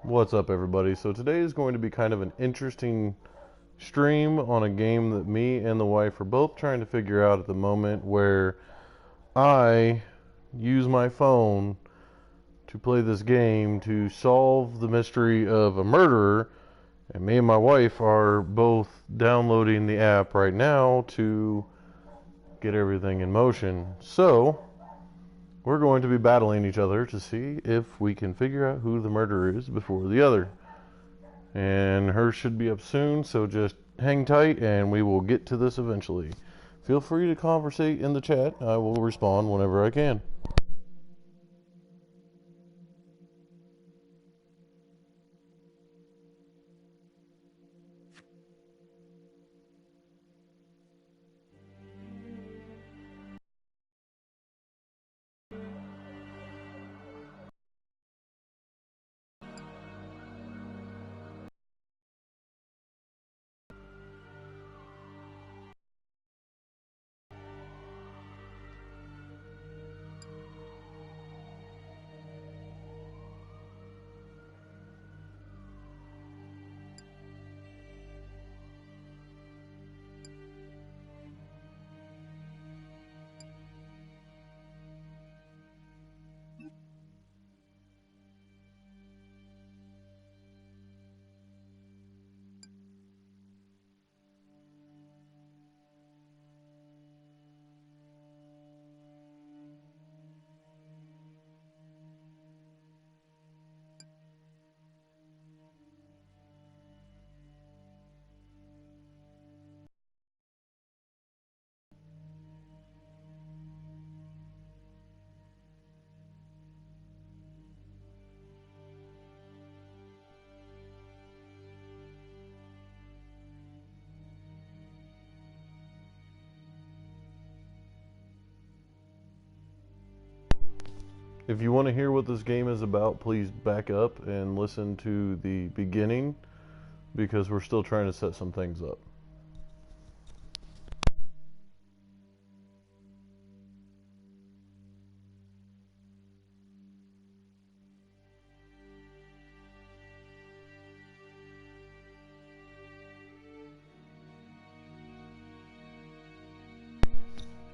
What's up, everybody? So today is going to be kind of an interesting stream on a game that me and the wife are both trying to figure out at the moment, where I use my phone to play this game to solve the mystery of a murderer, and me and my wife are both downloading the app right now to get everything in motion. So we're going to be battling each other to see if we can figure out who the murderer is before the other. And hers should be up soon, so just hang tight and we will get to this eventually. Feel free to conversate in the chat. I will respond whenever I can. If you want to hear what this game is about, please back up and listen to the beginning, because we're still trying to set some things up.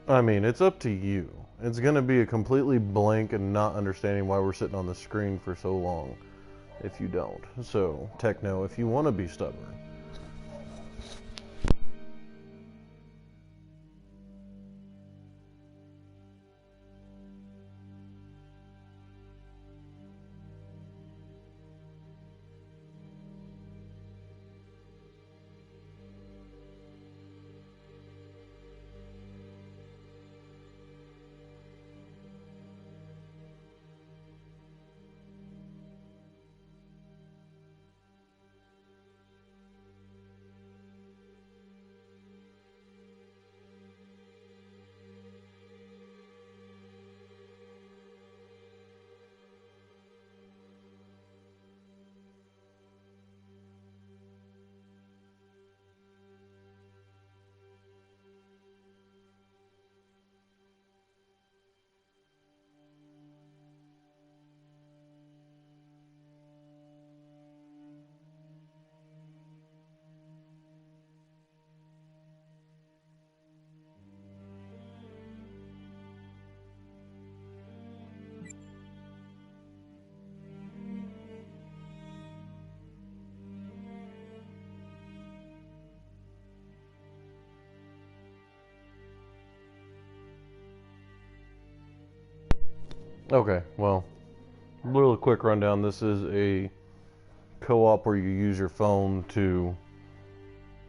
I mean, it's up to you. It's going to be a completely blank and not understanding why we're sitting on the screen for so long if you don't. So, Techno, if you want to be stubborn. Okay, well, real quick rundown. This is a co-op where you use your phone to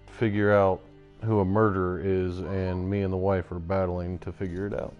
figure out who a murderer is, and me and the wife are battling to figure it out.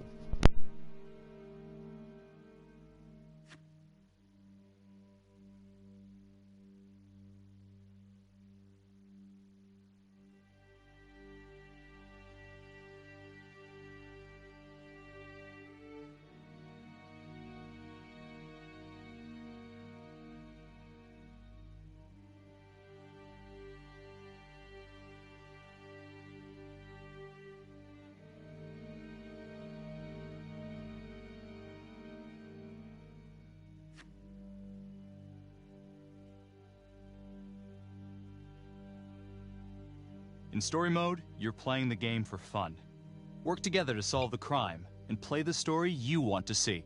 In story mode, you're playing the game for fun. Work together to solve the crime, and play the story you want to see.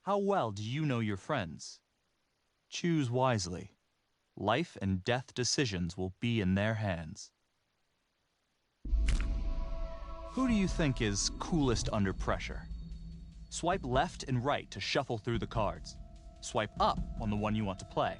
How well do you know your friends? Choose wisely. Life and death decisions will be in their hands. Who do you think is coolest under pressure? Swipe left and right to shuffle through the cards. Swipe up on the one you want to play.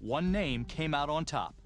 One name came out on top.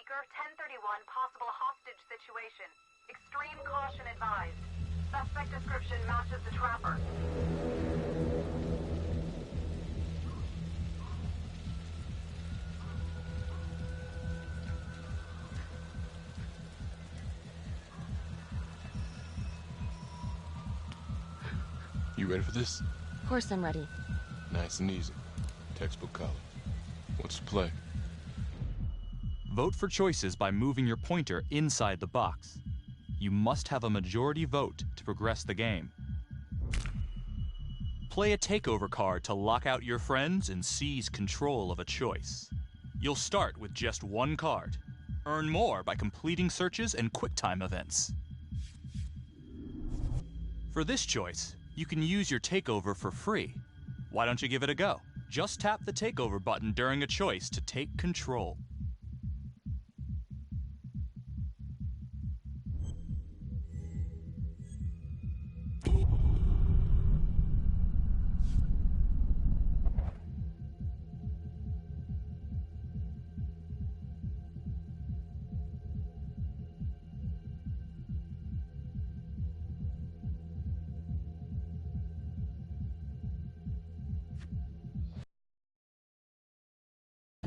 Speaker, 1031, possible hostage situation. Extreme caution advised. Suspect description matches the trapper. You ready for this? Of course I'm ready. Nice and easy. Textbook college. What's the play? Vote for choices by moving your pointer inside the box. You must have a majority vote to progress the game. Play a takeover card to lock out your friends and seize control of a choice. You'll start with just one card. Earn more by completing searches and QuickTime events. For this choice, you can use your takeover for free. Why don't you give it a go? Just tap the takeover button during a choice to take control.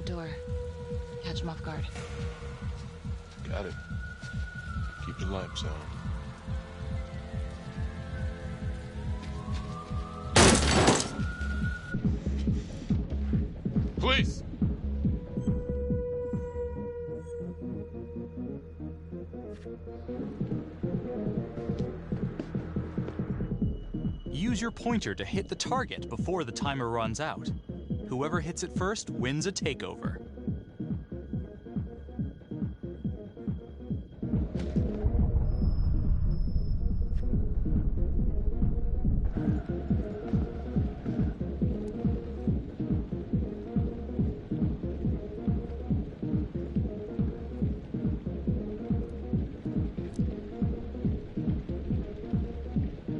Door. Catch him off guard. Got it. Keep the lights on. Police! Use your pointer to hit the target before the timer runs out. Whoever hits it first wins a takeover.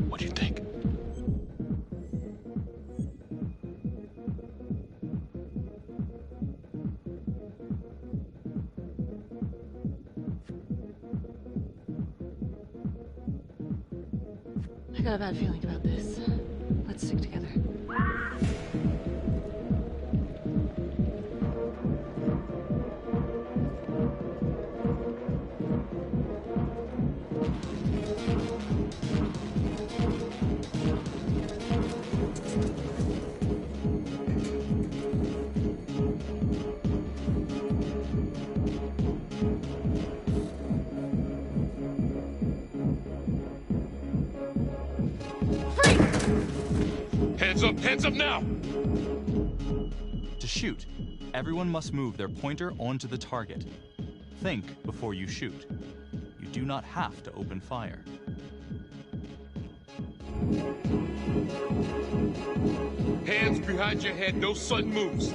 What do you think? I got a bad feeling about this. Let's stick together. Hands up now! To shoot, everyone must move their pointer onto the target. Think before you shoot. You do not have to open fire. Hands behind your head, no sudden moves.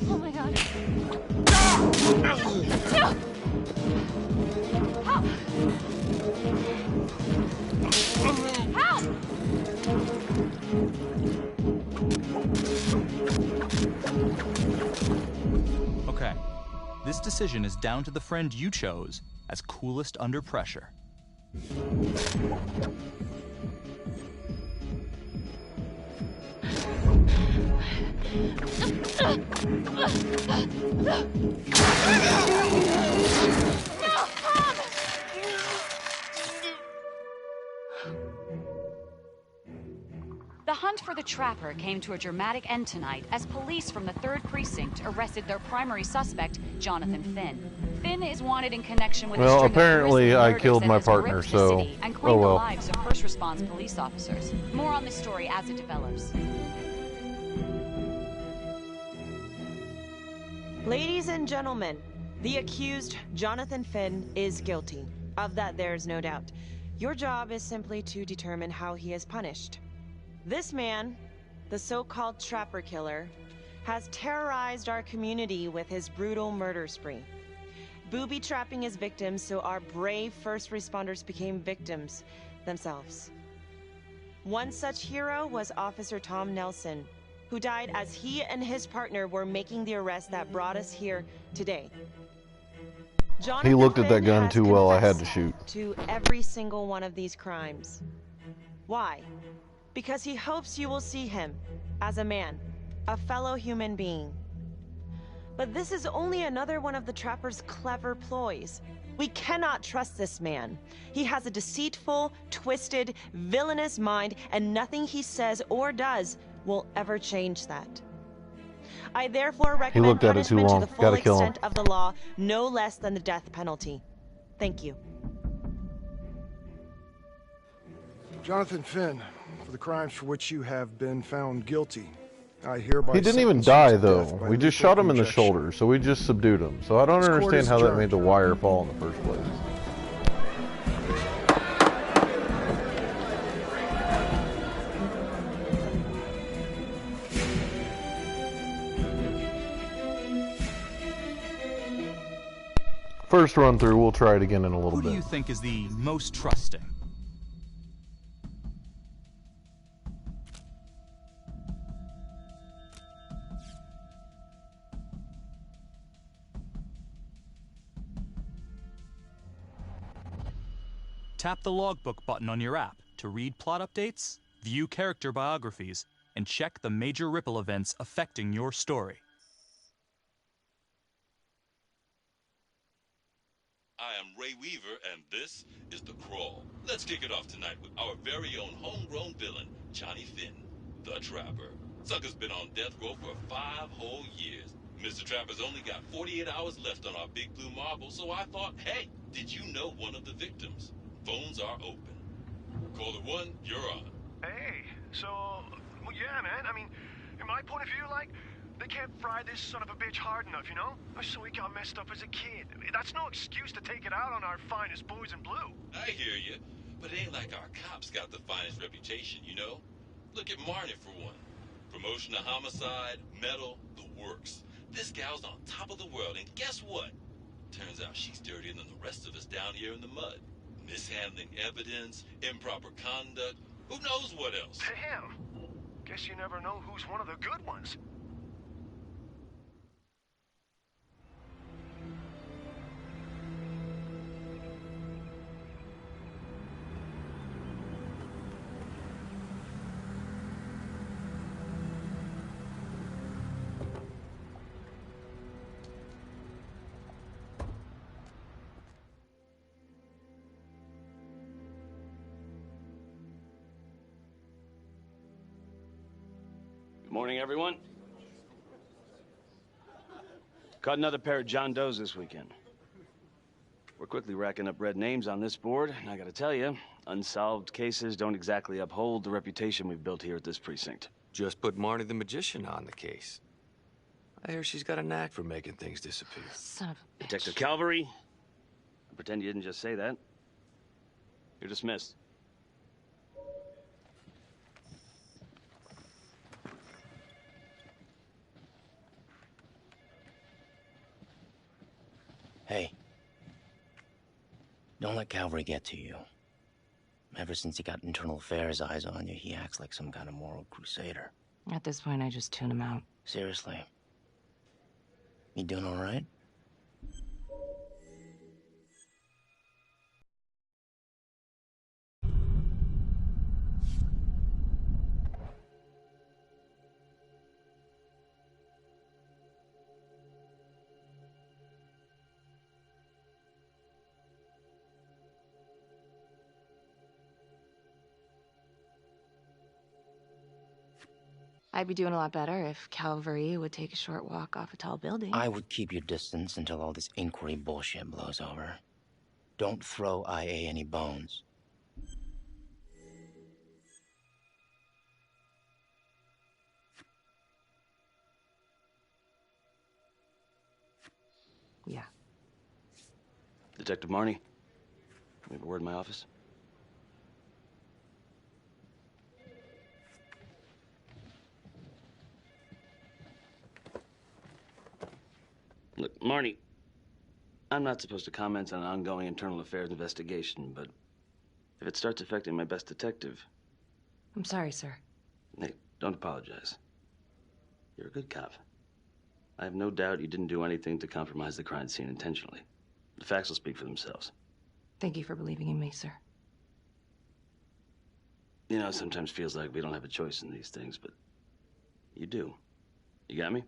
Oh my god. Okay, this decision is down to the friend you chose as coolest under pressure. The hunt for the trapper came to a dramatic end tonight as police from the 3rd Precinct arrested their primary suspect, Jonathan Finn. Finn is wanted in connection with a Well, string of apparently grisly I murders killed that my has partner, gripped the so city and claimed oh well. the lives of first response police officers. More on this story as it develops. Ladies and gentlemen, the accused, Jonathan Finn, is guilty. Of that, there's no doubt. Your job is simply to determine how he is punished. This man, the so-called trapper killer, has terrorized our community with his brutal murder spree. Booby-trapping his victims so our brave first responders became victims. themselves. One such hero was Officer Tom Nelson, who died as he and his partner were making the arrest that brought us here today. Jonathan He looked at that Finn gun has too well, I had to confessed shoot. to every single one of these crimes. Why? Because he hopes you will see him as a man, a fellow human being. But this is only another one of the Trapper's clever ploys. We cannot trust this man. He has a deceitful, twisted, villainous mind, and nothing he says or does will ever change that. I therefore recommend looked at it too punishment to long. the full Gotta kill him. extent of the law, no less than the death penalty. Thank you. Jonathan Finn, for the crimes for which you have been found guilty, I hereby He didn't even sentence you die to though. death by We just lethal shot him in the injection. shoulder, so we just subdued him. So I don't This court understand is how that adjourned. made the wire fall in the first place. First run through, we'll try it again in a little Who do bit. you think is the most trusting? Tap the logbook button on your app to read plot updates, view character biographies, and check the major ripple events affecting your story. I am Ray Weaver, and this is The Crawl. Let's kick it off tonight with our very own homegrown villain, Johnny Finn, the Trapper. Sucker's been on death row for 5 whole years. Mr. Trapper's only got 48 hours left on our big blue marble, so I thought, hey, did you know one of the victims? Phones are open. Caller 1, you're on. Hey, so, well, yeah, man. I mean, in my point of view, like, they can't fry this son of a bitch hard enough, you know? So he got messed up as a kid. That's no excuse to take it out on our finest boys in blue. I hear you, but it ain't like our cops got the finest reputation, you know? Look at Marnie for one. Promotion to homicide, medal, the works. This gal's on top of the world, and guess what? Turns out she's dirtier than the rest of us down here in the mud. Mishandling evidence, improper conduct, who knows what else? Damn. Guess you never know who's one of the good ones. Morning, everyone. Caught another pair of John Does this weekend. We're quickly racking up red names on this board, and I gotta tell you, unsolved cases don't exactly uphold the reputation we've built here at this precinct. Just put Marnie the Magician on the case. I hear she's got a knack for making things disappear. Son of a bitch. Detective Calvary, I pretend you didn't just say that. You're dismissed. Hey, don't let Calvary get to you. Ever since he got internal affairs eyes on you, he acts like some kind of moral crusader. At this point, I just tune him out. Seriously. You doing all right? I'd be doing a lot better if Calvary would take a short walk off a tall building. I would keep your distance until all this inquiry bullshit blows over. Don't throw IA any bones. Yeah. Detective Marnie, we have a word in my office. Look, Marnie, I'm not supposed to comment on an ongoing internal affairs investigation, but if it starts affecting my best detective... I'm sorry, sir. Hey, don't apologize. You're a good cop. I have no doubt you didn't do anything to compromise the crime scene intentionally. The facts will speak for themselves. Thank you for believing in me, sir. You know, it sometimes feels like we don't have a choice in these things, but you do. You got me?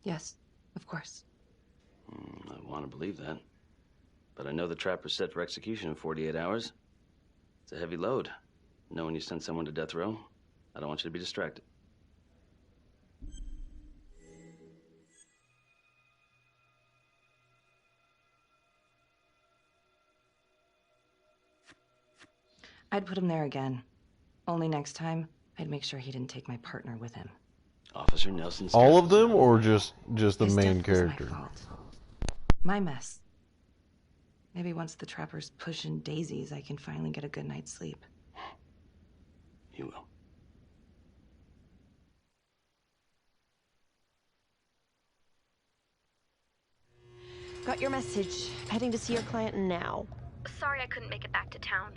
Yes, of course. I want to believe that. But I know the trapper's set for execution in 48 hours. It's a heavy load. Knowing you sent someone to death row, I don't want you to be distracted. I'd put him there again. Only next time, I'd make sure he didn't take my partner with him. Officer Nelson. All of them, or just the His main death was character? my fault. My mess. Maybe once the trapper's pushing daisies, I can finally get a good night's sleep. You will. Got your message. Heading to see your client now. Sorry I couldn't make it back to town.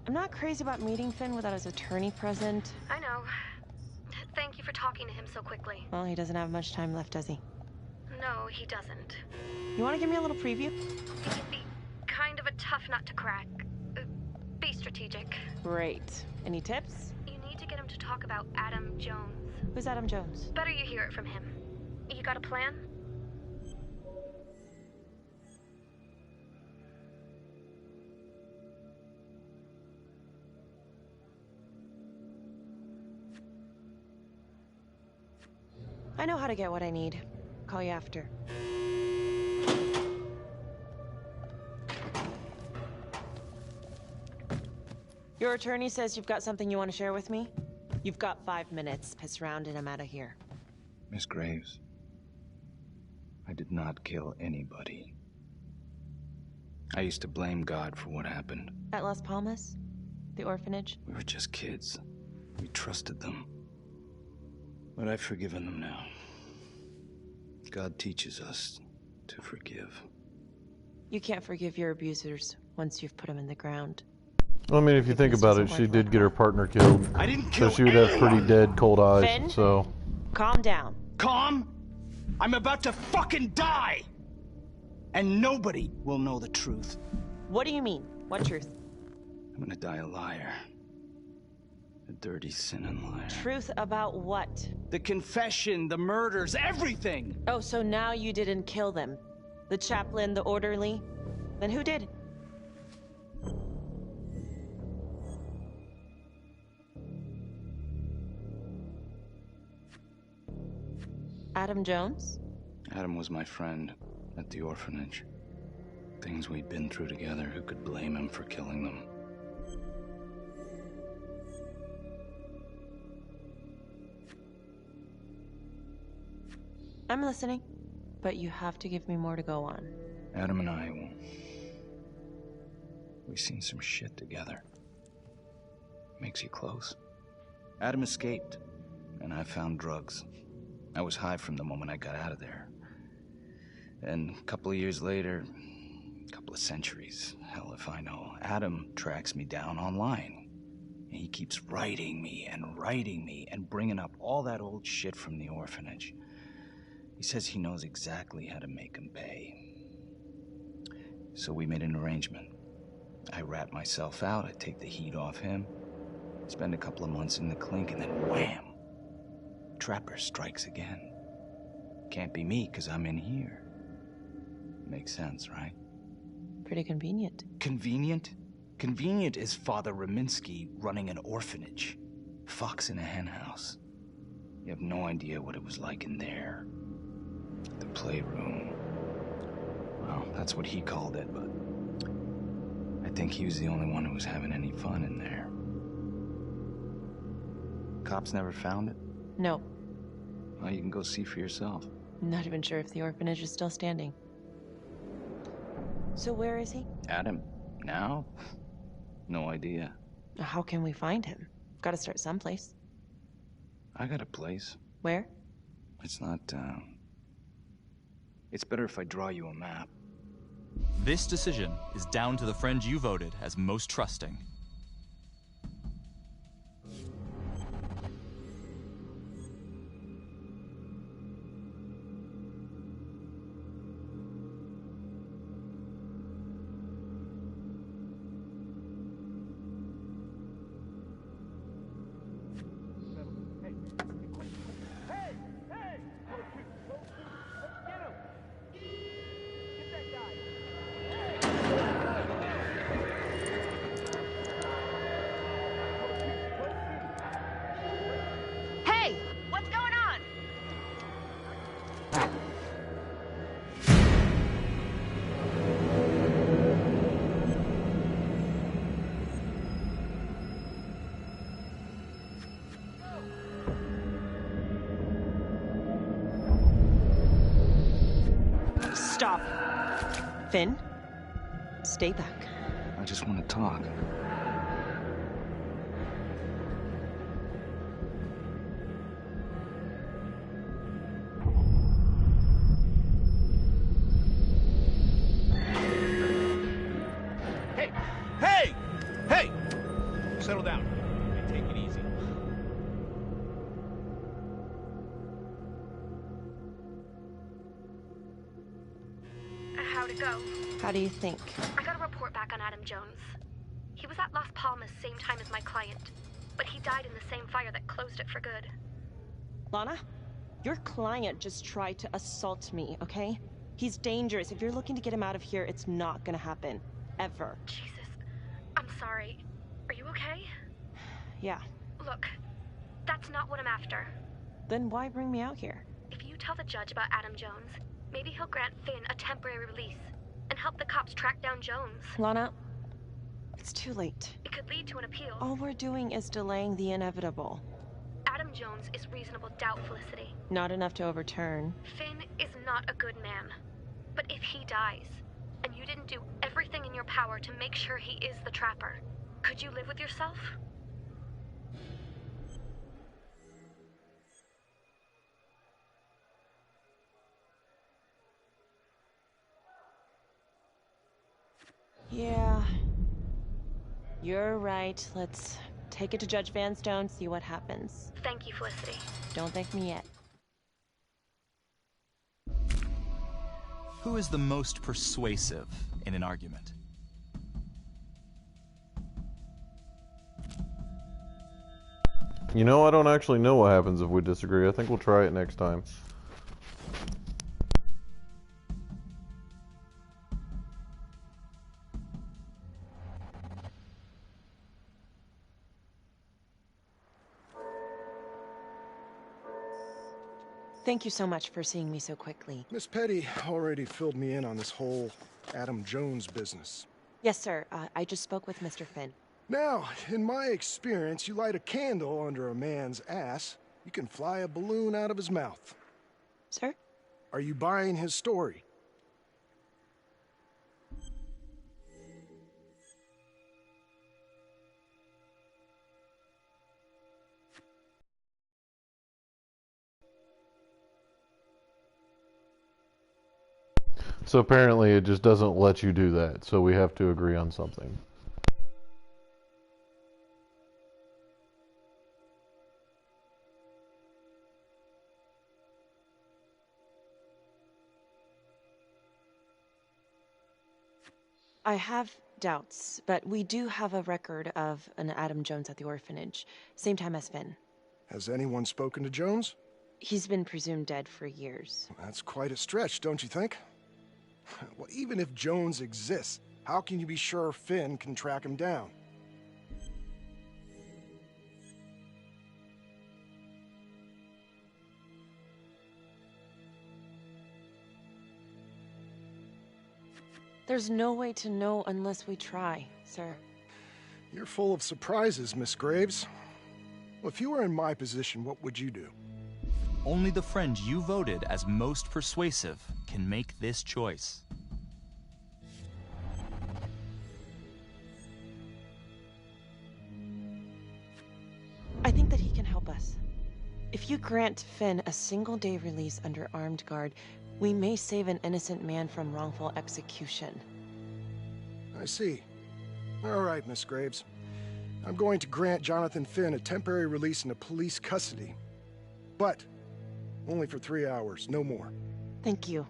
I'm not crazy about meeting Finn without his attorney present. I know. Thank you for talking to him so quickly. Well, he doesn't have much time left, does he? No, he doesn't. You want to give me a little preview? He can be kind of a tough nut to crack. Be strategic. Great. Any tips? You need to get him to talk about Adam Jones. Who's Adam Jones? Better you hear it from him. You got a plan? I know how to get what I need. Call you after. Your attorney says you've got something you want to share with me? You've got 5 minutes. Piss around and I'm out of here. Miss Graves, I did not kill anybody. I used to blame God for what happened. At Las Palmas? The orphanage? We were just kids. We trusted them. But I've forgiven them now. God teaches us to forgive. You can't forgive your abusers once you've put them in the ground. Well, I mean, if you think about it, she did get her partner killed. I didn't kill so she would have pretty dead, cold eyes. Finn? So. Calm down. Calm? I'm about to fucking die! And nobody will know the truth. What do you mean? What truth? I'm gonna die a liar. A dirty, sinning liar. Truth about what? The confession, the murders, everything! Oh, so now you didn't kill them? The chaplain, the orderly? Then who did? Adam Jones? Adam was my friend at the orphanage. Things we'd been through together, who could blame him for killing them? I'm listening, but you have to give me more to go on. Adam and I, we've seen some shit together. Makes you close. Adam escaped, and I found drugs. I was high from the moment I got out of there. And a couple of years later, a couple of centuries, hell if I know, Adam tracks me down online. And he keeps writing me and bringing up all that old shit from the orphanage. He says he knows exactly how to make him pay. So we made an arrangement. I rat myself out, I take the heat off him, spend a couple of months in the clink, and then wham! Trapper strikes again. Can't be me, 'cause I'm in here. Makes sense, right? Pretty convenient. Convenient? Convenient is Father Raminsky running an orphanage. Fox in a henhouse. You have no idea what it was like in there. The playroom. Well, that's what he called it, but I think he was the only one who was having any fun in there. Cops never found it? No. Well, you can go see for yourself. Not even sure if the orphanage is still standing. So where is he? Adam? Now? No idea. How can we find him? Gotta start someplace. I got a place. Where? It's not, It's better if I draw you a map. This decision is down to the friend you voted as most trusting. Stop. Finn, stay back. I just want to talk. Hey! Hey! Hey! Settle down. And take it easy. How'd it go? How do you think? I got a report back on Adam Jones. He was at Las Palmas same time as my client, but he died in the same fire that closed it for good. Lana, your client just tried to assault me, okay? He's dangerous. If you're looking to get him out of here, it's not gonna happen. Ever. Jesus. I'm sorry. Are you okay? Yeah. Look, that's not what I'm after. Then why bring me out here? If you tell the judge about Adam Jones, maybe he'll grant Finn a temporary release and help the cops track down Jones. Lana, it's too late. It could lead to an appeal. All we're doing is delaying the inevitable. Adam Jones is reasonable doubt, Felicity. Not enough to overturn. Finn is not a good man. But if he dies, and you didn't do everything in your power to make sure he is the trapper, could you live with yourself? Yeah. You're right. Let's take it to Judge Vanstone, see what happens. Thank you, Felicity. Don't thank me yet. Who is the most persuasive in an argument? You know, I don't actually know what happens if we disagree. I think we'll try it next time. Thank you so much for seeing me so quickly. Miss Petty already filled me in on this whole Adam Jones business. Yes, sir. I just spoke with Mr. Finn. Now, in my experience, you light a candle under a man's ass, you can fly a balloon out of his mouth. Sir? Are you buying his story? So apparently it just doesn't let you do that, so we have to agree on something. I have doubts, but we do have a record of an Adam Jones at the orphanage, same time as Finn. Has anyone spoken to Jones? He's been presumed dead for years. That's quite a stretch, don't you think? Well, even if Jones exists, how can you be sure Finn can track him down? There's no way to know unless we try, sir. You're full of surprises, Miss Graves. Well, if you were in my position, what would you do? Only the friend you voted as most persuasive can make this choice. I think that he can help us. If you grant Finn a single-day release under armed guard, we may save an innocent man from wrongful execution. I see. All right, Miss Graves. I'm going to grant Jonathan Finn a temporary release into police custody. But only for 3 hours, no more. Thank you.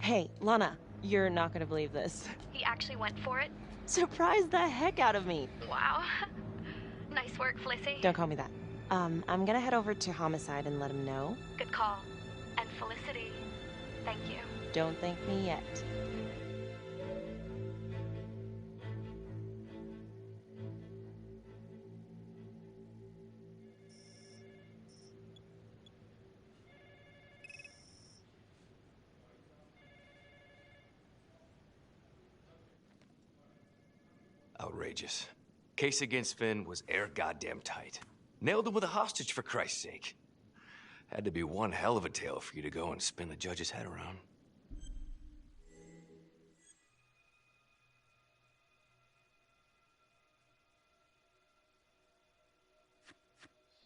Hey, Lana, you're not gonna believe this. He actually went for it? Surprised the heck out of me. Wow. Nice work, Felicity. Don't call me that. I'm gonna head over to Homicide and let him know. Good call. And Felicity, thank you. Don't thank me yet. Outrageous. Case against Finn was air goddamn tight. Nailed him with a hostage, for Christ's sake. Had to be one hell of a tale for you to go and spin the judge's head around.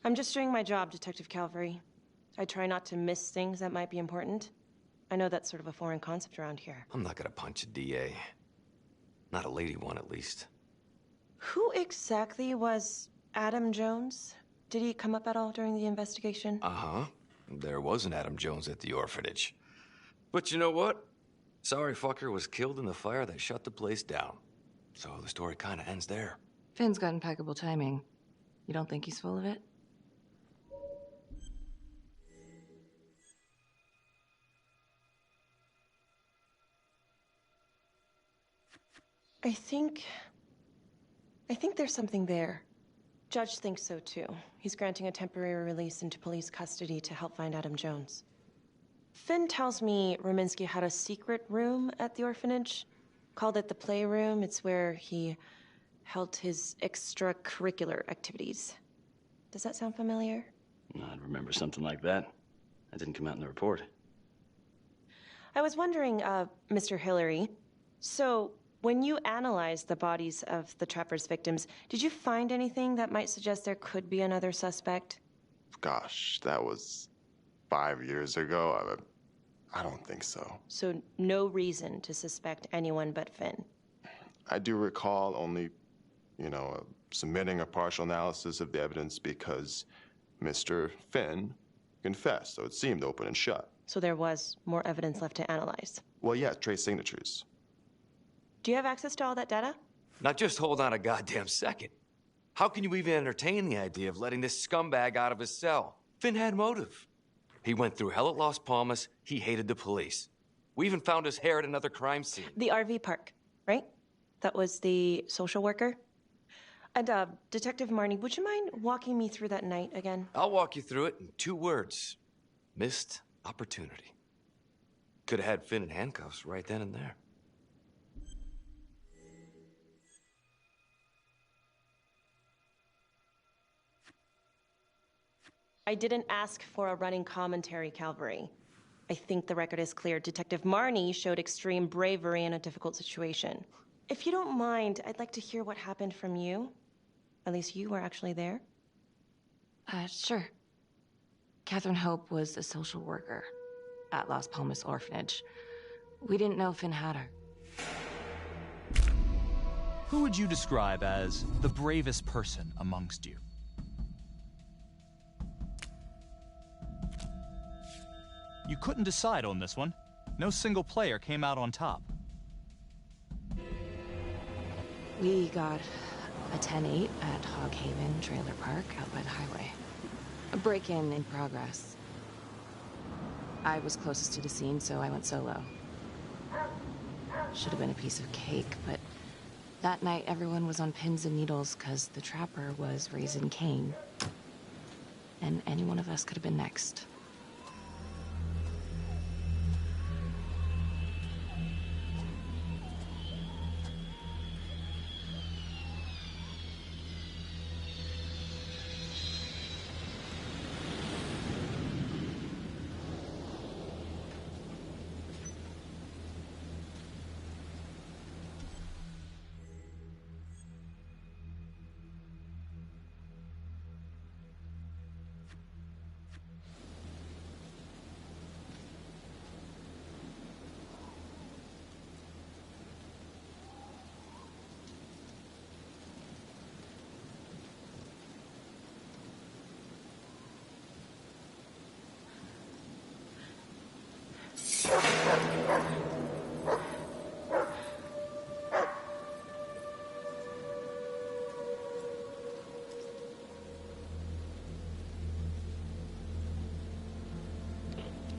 I'm just doing my job, Detective Calvary. I try not to miss things that might be important. I know that's sort of a foreign concept around here. I'm not gonna punch a DA. Not a lady one, at least. Who exactly was Adam Jones? Did he come up at all during the investigation? Uh-huh. There was an Adam Jones at the orphanage. But you know what? Sorry fucker was killed in the fire that shut the place down. So the story kind of ends there. Finn's got impeccable timing. You don't think he's full of it? I think there's something there. Judge thinks so too. He's granting a temporary release into police custody to help find Adam Jones. Finn tells me Rominsky had a secret room at the orphanage. Called it the playroom. It's where he held his extracurricular activities. Does that sound familiar? I'd remember something like that. That didn't come out in the report. I was wondering, Mr. Hillary, so when you analyzed the bodies of the Trapper's victims, did you find anything that might suggest there could be another suspect? Gosh, that was 5 years ago. I don't think so. So no reason to suspect anyone but Finn? I do recall only, submitting a partial analysis of the evidence because Mr. Finn confessed, so it seemed open and shut. So there was more evidence left to analyze? Well, yeah, trace signatures. Do you have access to all that data? Now just hold on a goddamn second. How can you even entertain the idea of letting this scumbag out of his cell? Finn had motive. He went through hell at Las Palmas. He hated the police. We even found his hair at another crime scene. The RV park, right? That was the social worker? And, Detective Marnie, would you mind walking me through that night again? I'll walk you through it in 2 words. Missed opportunity. Could have had Finn in handcuffs right then and there. I didn't ask for a running commentary, Calvary. I think the record is clear. Detective Marnie showed extreme bravery in a difficult situation. If you don't mind, I'd like to hear what happened from you. At least you were actually there. Sure. Catherine Hope was a social worker at Las Palmas Orphanage. We didn't know Finn had her. Who would you describe as the bravest person amongst you? You couldn't decide on this one. No single player came out on top. We got a 10-8 at Hog Haven Trailer Park out by the highway. A break-in in progress. I was closest to the scene, so I went solo. Should have been a piece of cake, but that night everyone was on pins and needles because the Trapper was raising Cain. And any one of us could have been next.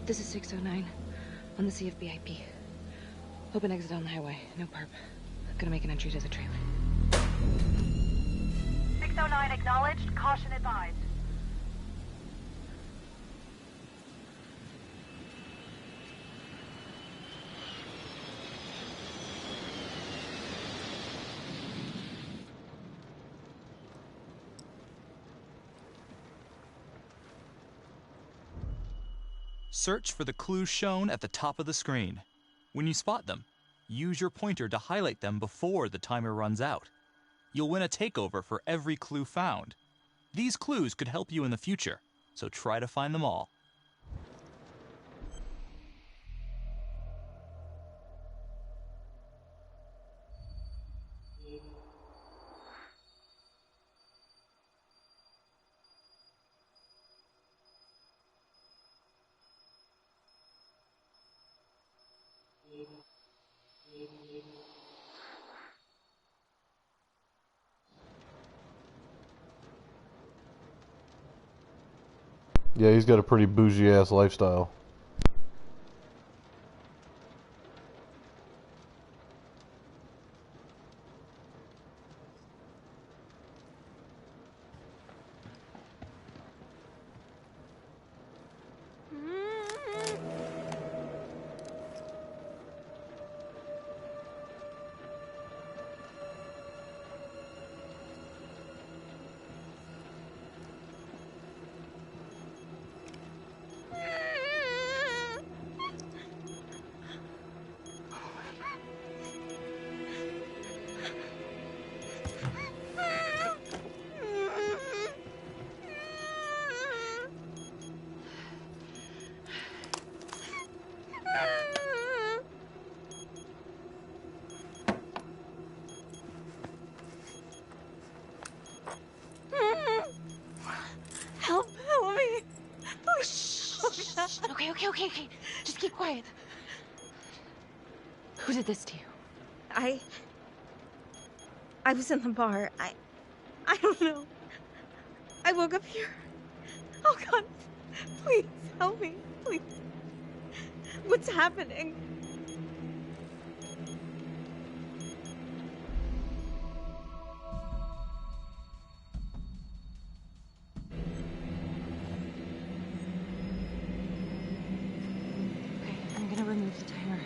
This is 609 on the CFBIP. Open exit on the highway. No perp. Gonna make an entry to the trailer. 609 acknowledged. Caution advised. Search for the clues shown at the top of the screen. When you spot them, use your pointer to highlight them before the timer runs out. You'll win a takeover for every clue found. These clues could help you in the future, so try to find them all. Yeah, he's got a pretty bougie ass lifestyle. Help me. Oh, shh. Okay. Just keep quiet. Who did this to you? I was in the bar. I don't know. I woke up here. Oh, God. Please, help me. Please. What's happening? Okay, I'm gonna remove the timer.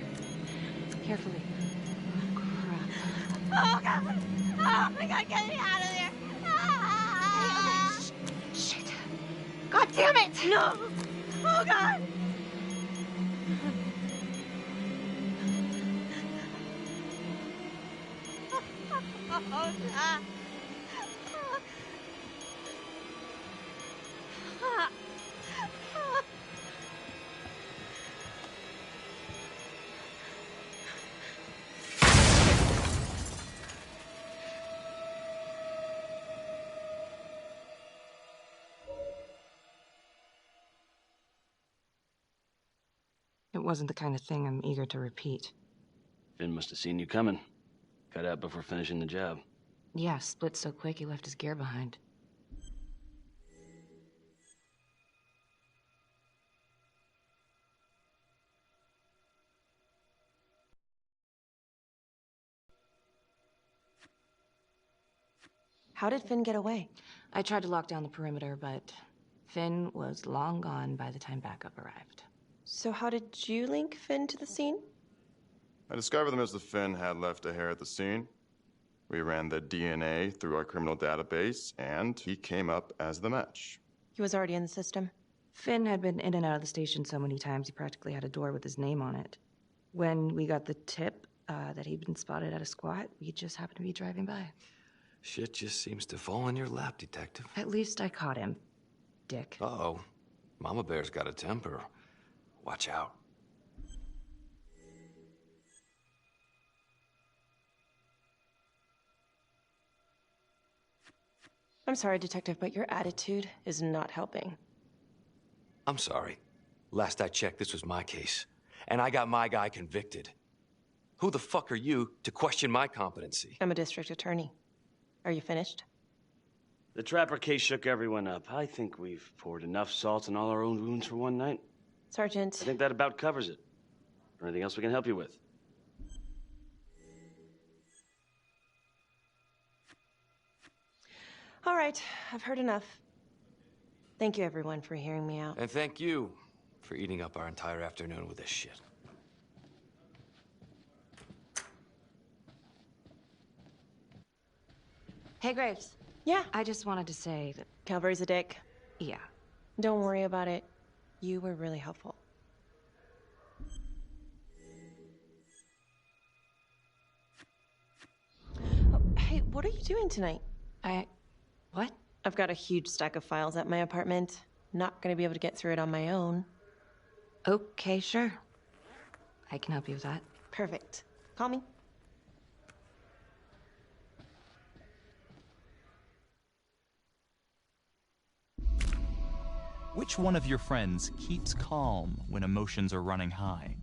Carefully. Oh, crap. Oh, God. Oh, my God, get me out of there. Okay. Shit. God damn it. No. Oh, God. Oh, God. It wasn't the kind of thing I'm eager to repeat. Finn must have seen you coming. Got out before finishing the job. Yeah, split so quick he left his gear behind. How did Finn get away? I tried to lock down the perimeter, but Finn was long gone by the time backup arrived. So how did you link Finn to the scene? I discovered that Mr. Finn had left a hair at the scene. We ran the DNA through our criminal database, and he came up as the match. He was already in the system. Finn had been in and out of the station so many times he practically had a door with his name on it. When we got the tip that he'd been spotted at a squat, we just happened to be driving by. Shit just seems to fall in your lap, Detective. At least I caught him, dick. Uh-oh. Mama Bear's got a temper. Watch out. I'm sorry, Detective, but your attitude is not helping. I'm sorry. Last I checked, this was my case. And I got my guy convicted. Who the fuck are you to question my competency? I'm a district attorney. Are you finished? The Trapper case shook everyone up. I think we've poured enough salt in all our own wounds for one night. Sergeant. I think that about covers it. Or anything else we can help you with? All right, I've heard enough. Thank you, everyone, for hearing me out. And thank you for eating up our entire afternoon with this shit. Hey, Graves. Yeah? I just wanted to say that... Calvary's a dick. Yeah. Don't worry about it. You were really helpful. Oh, hey, what are you doing tonight? What? I've got a huge stack of files at my apartment. Not gonna be able to get through it on my own. Okay, sure. I can help you with that. Perfect. Call me. Which one of your friends keeps calm when emotions are running high?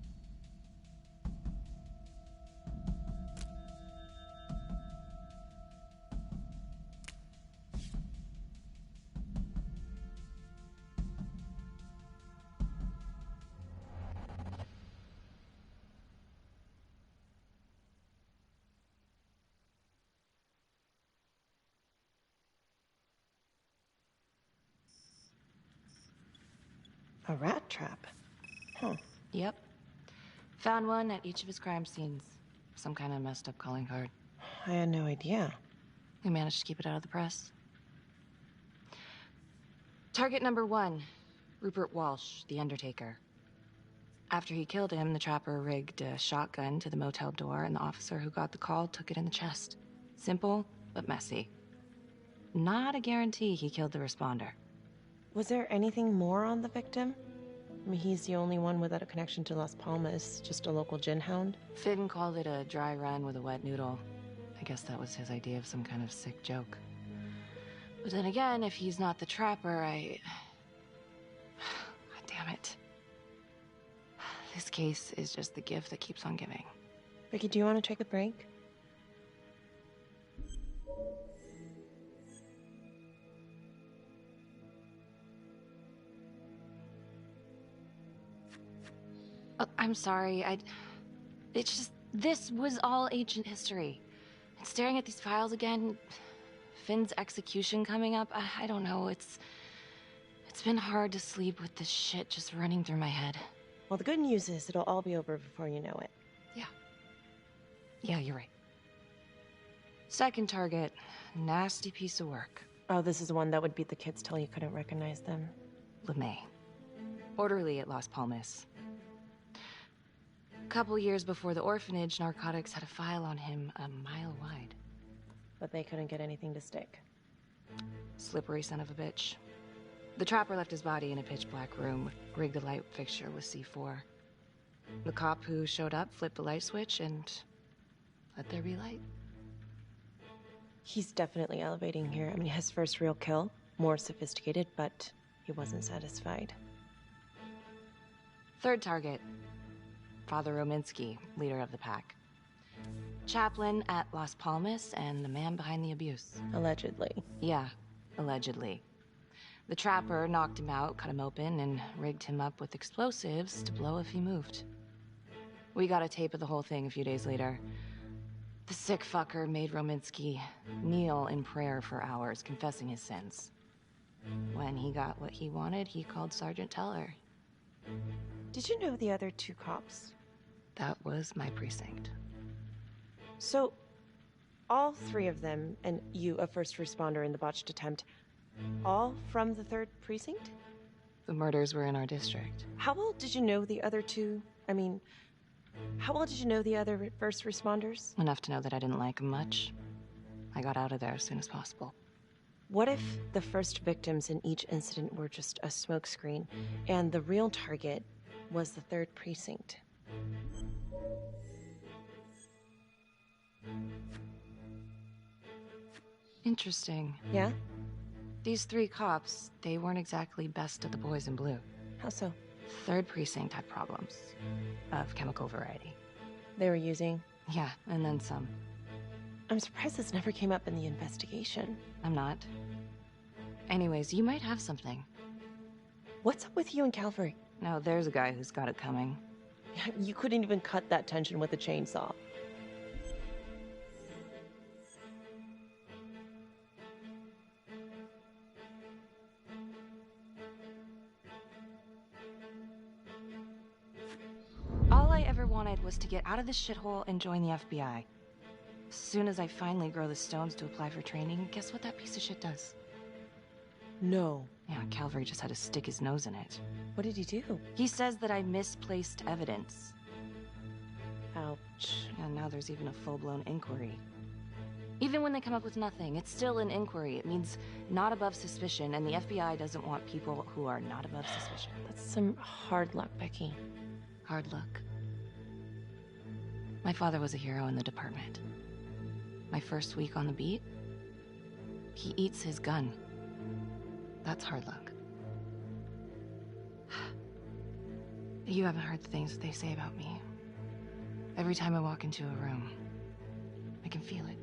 A rat trap? Huh. Yep. Found one at each of his crime scenes. Some kind of messed up calling card. I had no idea. We managed to keep it out of the press. Target number 1, Rupert Walsh, the Undertaker. After he killed him, the trapper rigged a shotgun to the motel door, and the officer who got the call took it in the chest. Simple, but messy. Not a guarantee he killed the responder. Was there anything more on the victim? I mean, he's the only one without a connection to Las Palmas, just a local gin hound. Finn called it a dry run with a wet noodle. I guess that was his idea of some kind of sick joke. But then again, if he's not the trapper, God damn it. This case is just the gift that keeps on giving. Vicky, do you want to take a break? Oh, I'm sorry, it's just, this was all ancient history. And staring at these files again, Finn's execution coming up, I don't know, it's been hard to sleep with this shit just running through my head. Well, the good news is it'll all be over before you know it. Yeah, you're right. Second target, nasty piece of work. Oh, this is the one that would beat the kids till you couldn't recognize them. LeMay. Orderly at Las Palmas. A couple years before the orphanage, narcotics had a file on him a mile wide. But they couldn't get anything to stick. Slippery son of a bitch. The trapper left his body in a pitch-black room, rigged the light fixture with C4. The cop who showed up flipped the light switch and let there be light. He's definitely elevating here. I mean, his first real kill, more sophisticated, but he wasn't satisfied. Third target, Father Rominsky, leader of the pack. Chaplain at Las Palmas and the man behind the abuse. Allegedly. Yeah, allegedly. The trapper knocked him out, cut him open, and rigged him up with explosives to blow if he moved. We got a tape of the whole thing a few days later. The sick fucker made Rominsky kneel in prayer for hours, confessing his sins. When he got what he wanted, he called Sergeant Teller. Did you know the other 2 cops? That was my precinct. So, all 3 of them, and you, a first responder in the botched attempt, all from the 3rd precinct? The murders were in our district. How well did you know the other 2? I mean, how well did you know the other first responders? Enough to know that I didn't like them much. I got out of there as soon as possible. What if the first victims in each incident were just a smokescreen, and the real target was the 3rd precinct? Interesting. Yeah? These 3 cops, they weren't exactly best of the boys in blue. How so? 3rd precinct had problems. Of chemical variety. They were using? Yeah, and then some. I'm surprised this never came up in the investigation. I'm not. Anyways, you might have something. What's up with you and Calvary? No, there's a guy who's got it coming. You couldn't even cut that tension with a chainsaw. All I ever wanted was to get out of this shithole and join the FBI. As soon as I finally grow the stones to apply for training, guess what that piece of shit does? No. Yeah, Calvary just had to stick his nose in it. What did he do? He says that I misplaced evidence. Ouch. And now there's even a full-blown inquiry. Even when they come up with nothing, it's still an inquiry. It means not above suspicion, and the FBI doesn't want people who are not above suspicion. That's some hard luck, Becky. Hard luck. My father was a hero in the department. My first week on the beat, he eats his gun. That's hard luck. You haven't heard the things that they say about me. Every time I walk into a room, I can feel it.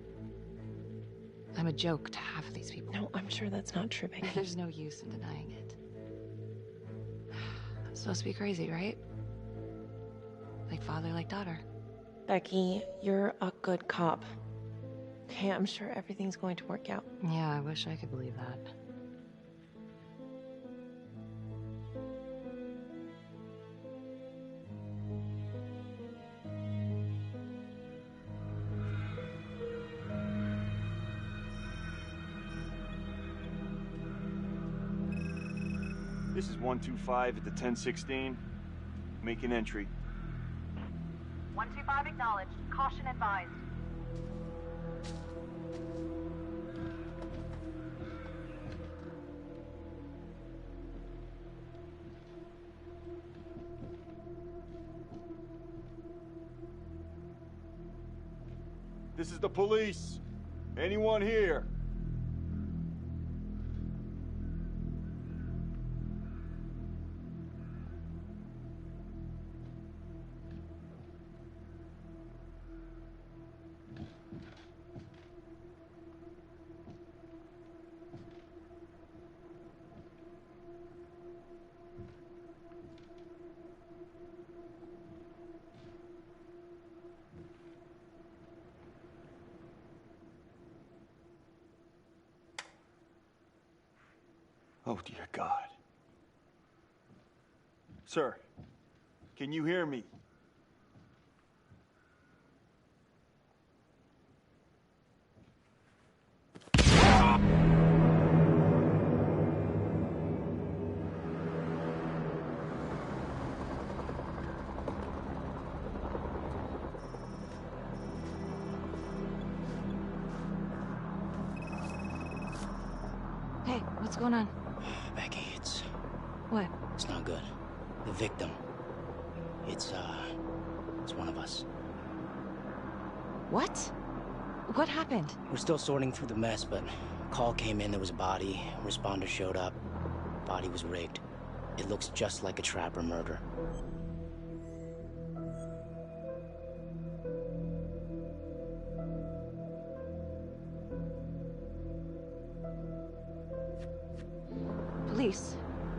I'm a joke to half of these people. No, I'm sure that's not true, Becky. There's no use in denying it. I'm supposed to be crazy, right? Like father, like daughter. Becky, you're a good cop. Okay, I'm sure everything's going to work out. Yeah, I wish I could believe that. This is 125 at the 1016. Make an entry. 125 acknowledged. Caution advised. This is the police. Anyone here? Oh, dear God. Sir, can you hear me? Hey, what's going on? Becky, it's What? not good. The victim. It's one of us. What? What happened? We're still sorting through the mess, but a call came in, there was a body. Responder showed up. Body was rigged. It looks just like a trapper murder. Police?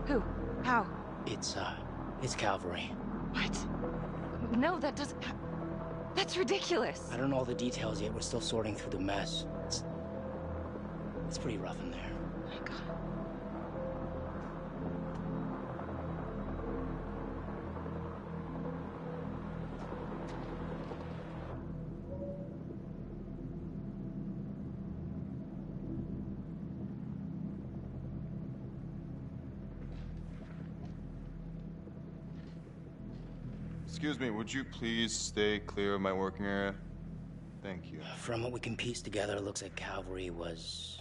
Who? How? It's Calvary. What? No, that doesn't... That's ridiculous. I don't know all the details yet. We're still sorting through the mess. It's pretty rough in there. Oh my God. Excuse me, would you please stay clear of my working area? Thank you. From what we can piece together, it looks like Calvary was,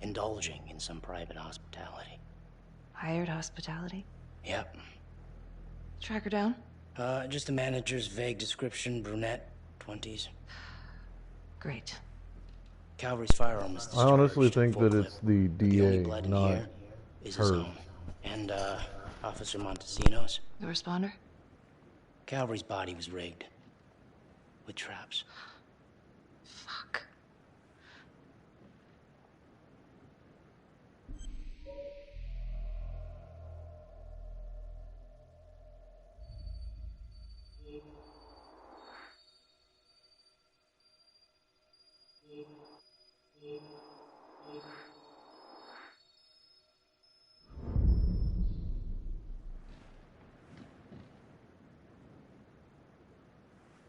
indulging in some private hospitality. Hired hospitality? Yep. Track her down? Just the manager's vague description, brunette, 20s. Great. Calvary's firearm was I discharged. honestly think full that clip. it's the But the only DA, blood in not here is his her. own. And, Officer Montesino's. The responder? Calvary's body was rigged. With traps. Fuck.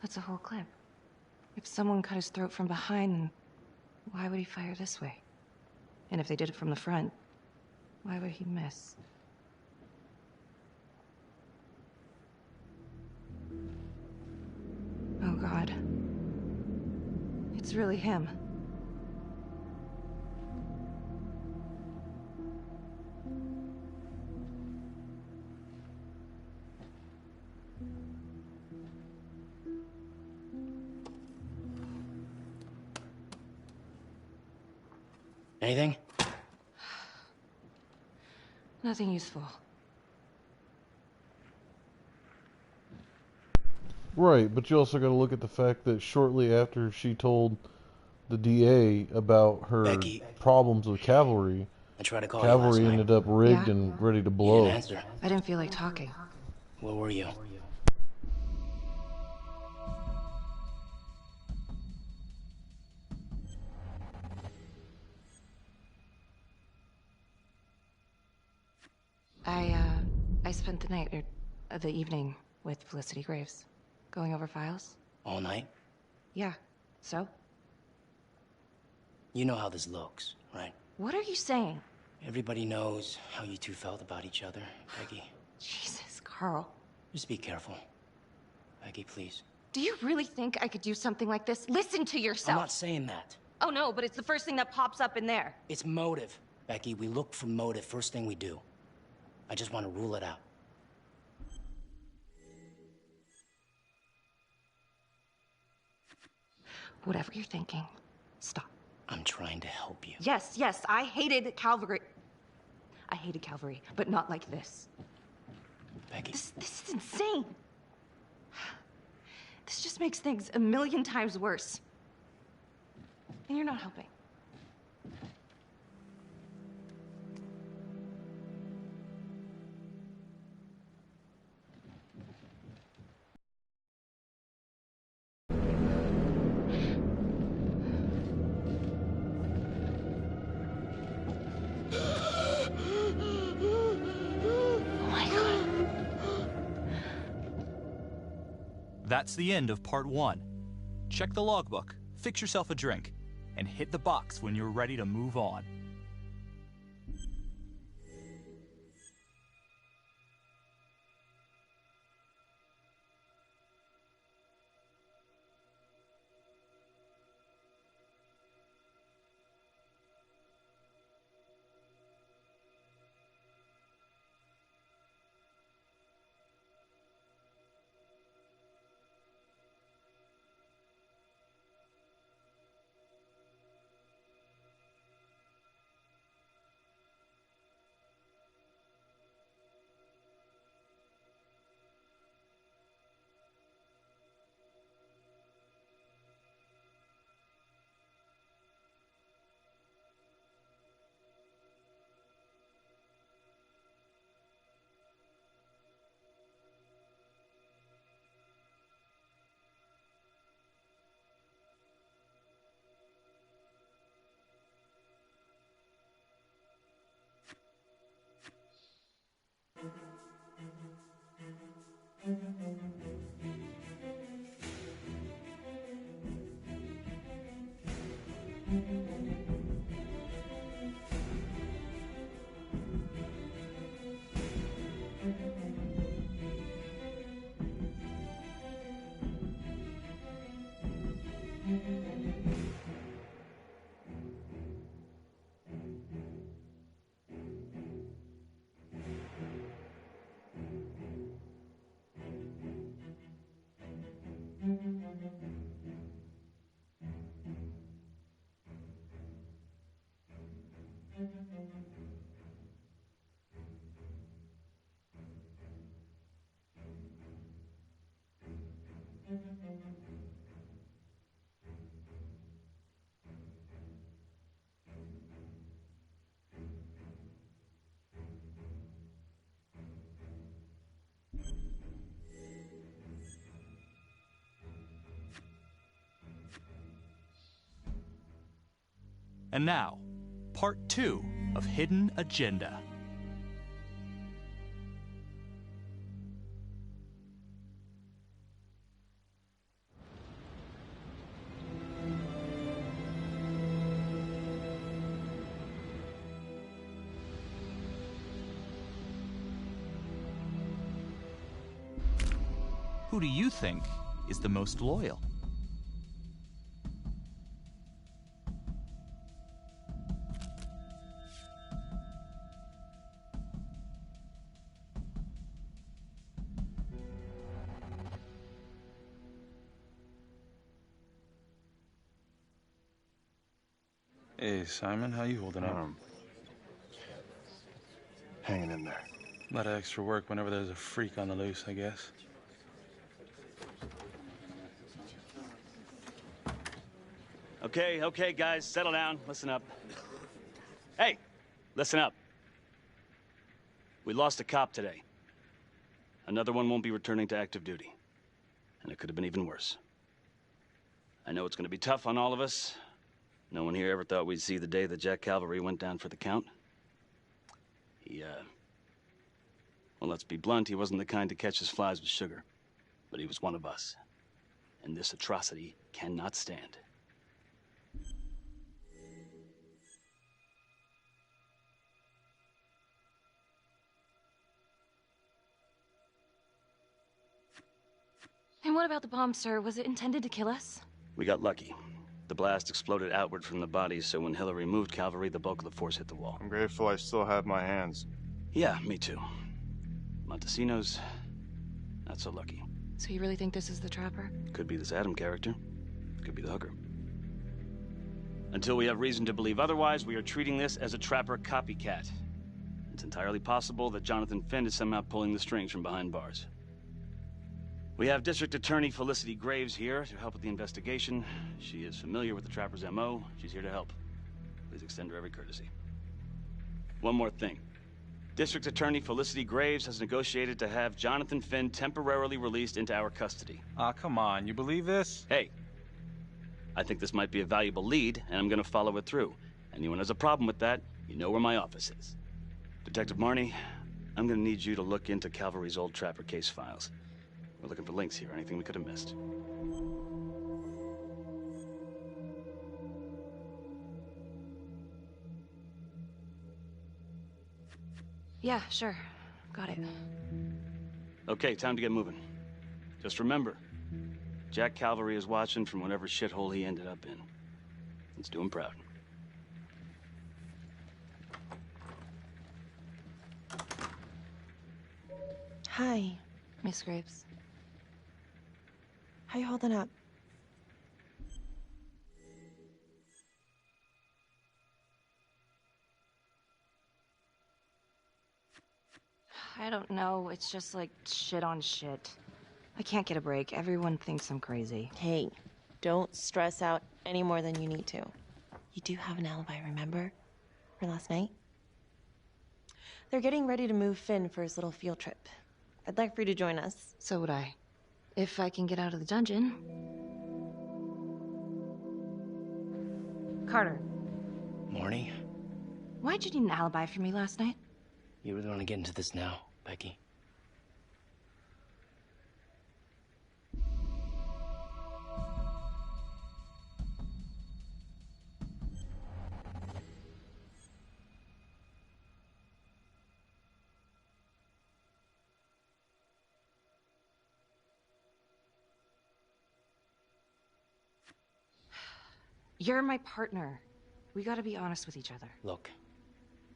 That's a whole clip. If someone cut his throat from behind, then why would he fire this way? And if they did it from the front, why would he miss? Oh God. It's really him. Anything? Nothing useful. Right, but you also got to look at the fact that shortly after she told the DA about her Becky. problems with cavalry, I tried to call you last cavalry night. ended up rigged Yeah? and ready to You blow. didn't answer. I didn't feel like talking. Where were you? I spent the night, or the evening, with Felicity Graves. Going over files. All night? Yeah. So? You know how this looks, right? What are you saying? Everybody knows how you two felt about each other, Peggy. Jesus, Carl. Just be careful. Peggy, please. Do you really think I could do something like this? Listen to yourself. I'm not saying that. Oh no, but it's the first thing that pops up in there. It's motive. Becky, we look for motive first thing we do. I just want to rule it out. Whatever you're thinking, stop. I'm trying to help you. Yes, yes, I hated cavalry. I hated cavalry, but not like this. Becky. This is insane. This just makes things a million times worse. And you're not helping. That's the end of part 1. Check the logbook, fix yourself a drink, and hit the box when you're ready to move on. And now, part 2 of Hidden Agenda. Who do you think is the most loyal? Hey, Simon, how you holding up? Hanging in there. A lot of extra work whenever there's a freak on the loose, I guess. Okay, guys, settle down. Listen up. Hey, listen up. We lost a cop today. Another one won't be returning to active duty. And it could have been even worse. I know it's going to be tough on all of us. No one here ever thought we'd see the day that Jack Calvary went down for the count. Well, let's be blunt, he wasn't the kind to catch his flies with sugar. But he was one of us. And this atrocity cannot stand. And what about the bomb, sir? Was it intended to kill us? We got lucky. The blast exploded outward from the bodies, so when Hillary moved Calvary, the bulk of the force hit the wall. I'm grateful I still have my hands. Yeah, me too. Montesino's not so lucky. So you really think this is the Trapper? Could be this Adam character. Could be the hooker. Until we have reason to believe otherwise, we are treating this as a Trapper copycat. It's entirely possible that Jonathan Finn is somehow pulling the strings from behind bars. We have District Attorney Felicity Graves here to help with the investigation. She is familiar with the Trapper's MO. She's here to help. Please extend her every courtesy. One more thing. District Attorney Felicity Graves has negotiated to have Jonathan Finn temporarily released into our custody. Ah, come on. You believe this? Hey, I think this might be a valuable lead, and I'm gonna follow it through. Anyone has a problem with that, you know where my office is. Detective Marney, I'm gonna need you to look into Calvary's old Trapper case files. We're looking for links here, anything we could have missed. Yeah, sure. Got it. Okay, time to get moving. Just remember, Jack Calvary is watching from whatever shithole he ended up in. Let's do him proud. Hi, Miss Graves. how you holding up? I don't know. It's just like shit on shit. I can't get a break. Everyone thinks I'm crazy. Hey, don't stress out any more than you need to. You do have an alibi, remember? For last night? They're getting ready to move Finn for his little field trip. I'd like for you to join us. So would I. If I can get out of the dungeon. Carter. Morning. Why'd you need an alibi for me last night? You really want to get into this now, Becky? You're my partner. We gotta be honest with each other. Look,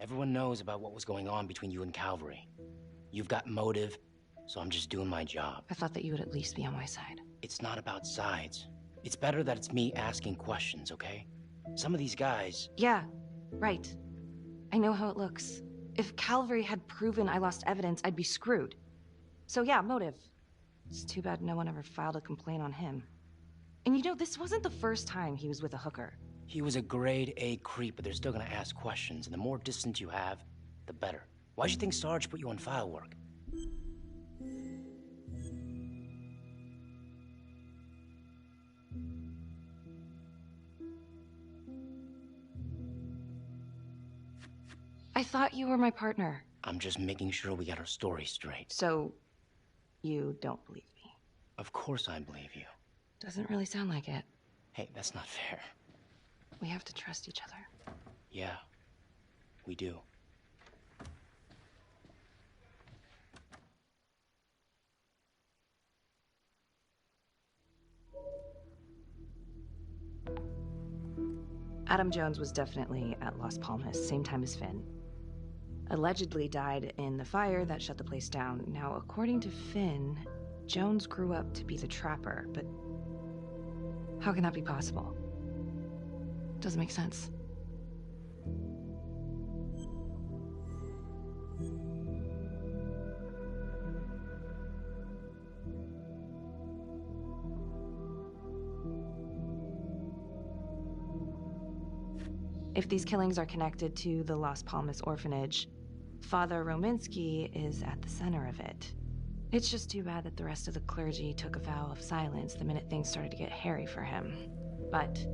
everyone knows about what was going on between you and Calvary. You've got motive, so I'm just doing my job. I thought that you would at least be on my side. It's not about sides. It's better that it's me asking questions, okay? Some of these guys... Yeah, right. I know how it looks. If Calvary had proven I lost evidence, I'd be screwed. So yeah, motive. It's too bad no one ever filed a complaint on him. And you know, this wasn't the first time he was with a hooker. He was a grade A creep, but they're still gonna ask questions, and the more distance you have, the better. Why'd you think Sarge put you on file work? I thought you were my partner. I'm just making sure we got our story straight. So, you don't believe me? Of course I believe you. Doesn't really sound like it. Hey, that's not fair. We have to trust each other. Yeah, we do. Adam Jones was definitely at Las Palmas, same time as Finn. Allegedly died in the fire that shut the place down. Now, according to Finn, Jones grew up to be the Trapper, but how can that be possible? Doesn't make sense. If these killings are connected to the Las Palmas orphanage, Father Rominsky is at the center of it. It's just too bad that the rest of the clergy took a vow of silence the minute things started to get hairy for him. But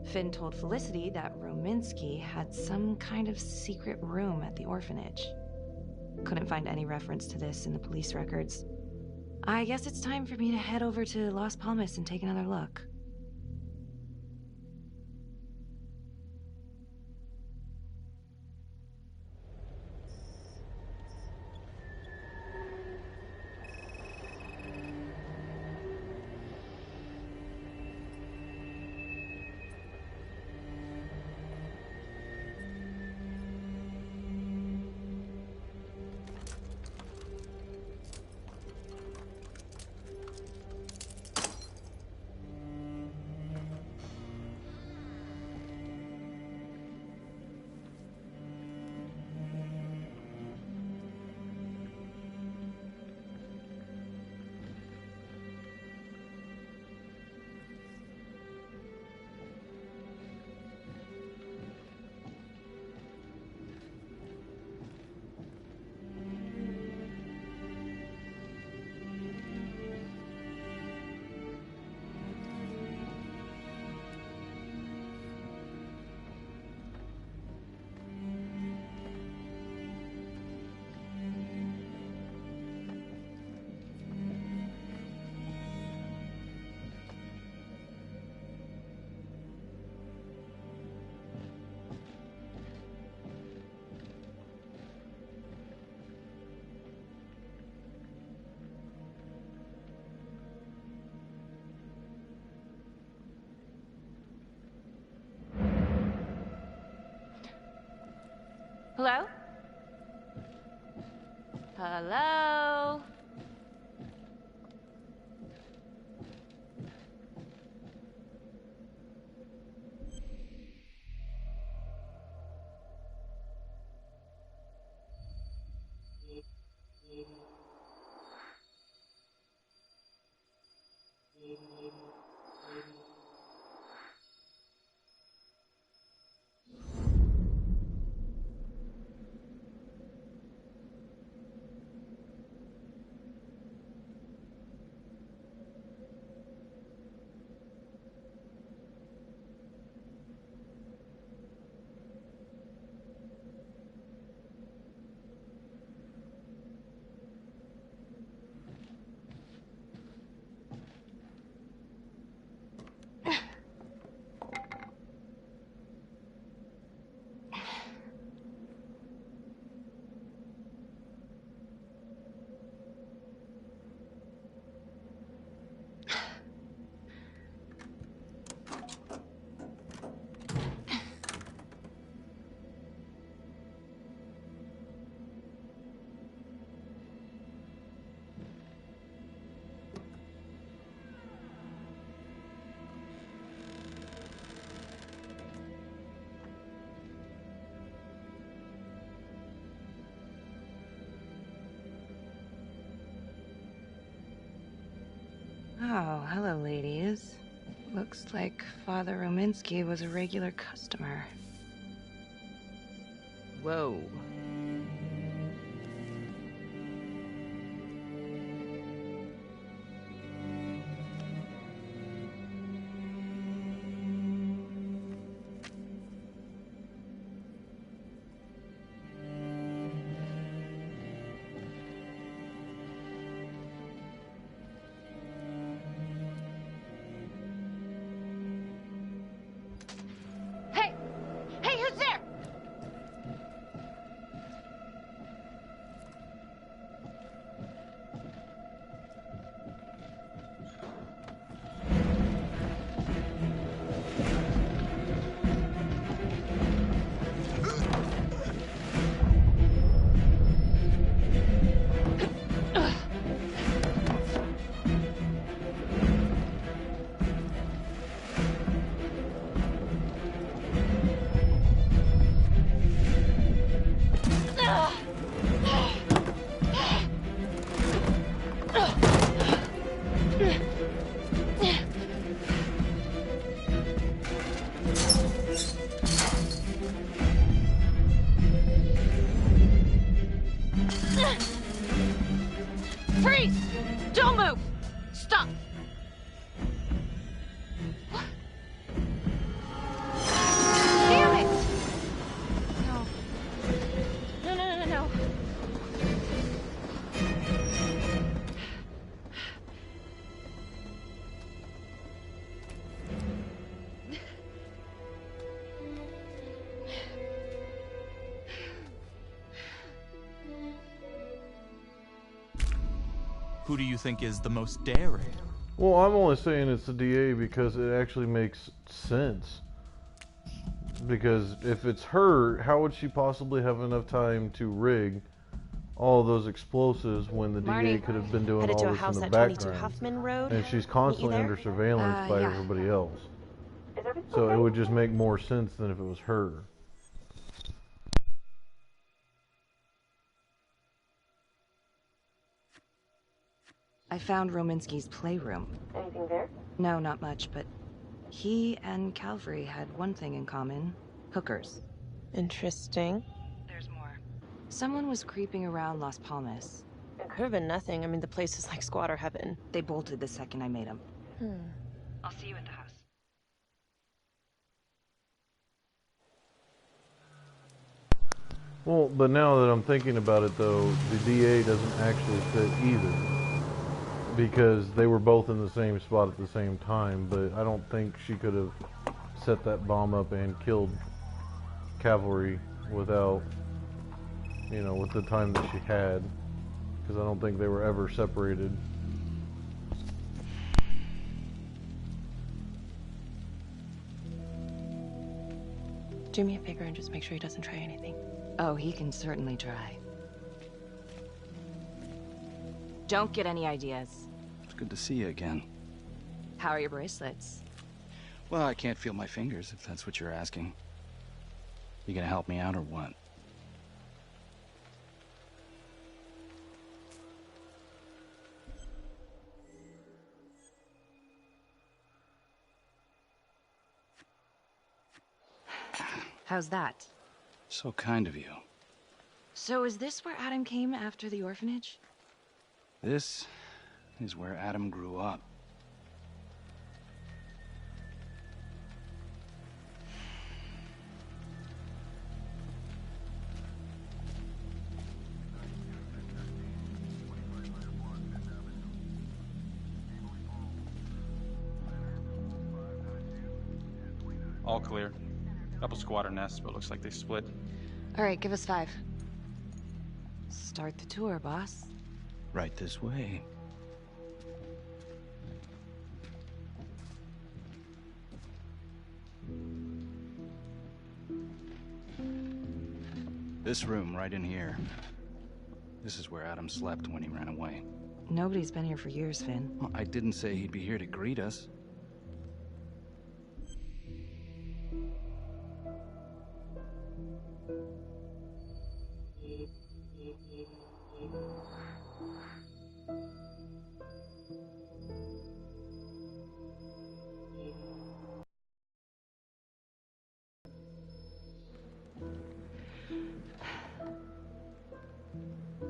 Finn told Felicity that Rominsky had some kind of secret room at the orphanage. Couldn't find any reference to this in the police records. I guess it's time for me to head over to Las Palmas and take another look. Hello? Hello? Oh, hello, ladies. Looks like Father Rominsky was a regular customer. Whoa. Who do you think is the most daring? Well, I'm only saying it's the DA because it actually makes sense. Because if it's her, how would she possibly have enough time to rig all those explosives when the DA could have been doing headed all to a this in house the at 22 background? Huffman Road. And she's Meet you constantly there? under surveillance by Yeah. everybody else. So it would just make more sense than if it was her. I found Rominsky's playroom. Anything there? No, not much, but he and Calvary had one thing in common. Hookers. Interesting. There's more. Someone was creeping around Las Palmas. It could have been nothing. I mean, the place is like squatter heaven. They bolted the second I made them. I'll see you at the house. Well, but now that I'm thinking about it, though, the DA doesn't actually fit either. Because they were both in the same spot at the same time, but I don't think she could have set that bomb up and killed Cavalry without, you know, with the time that she had. Because I don't think they were ever separated. Do me a favor and just make sure he doesn't try anything. Oh, he can certainly try. Don't get any ideas. It's good to see you again. How are your bracelets? Well, I can't feel my fingers, if that's what you're asking. You gonna help me out or what? How's that? So kind of you. So is this where Adam came after the orphanage? This is where Adam grew up. All clear. Couple squatter nests, but looks like they split. All right, give us 5. Start the tour, boss. Right this way. This room right in here. This is where Adam slept when he ran away. Nobody's been here for years, Finn. Well, I didn't say he'd be here to greet us.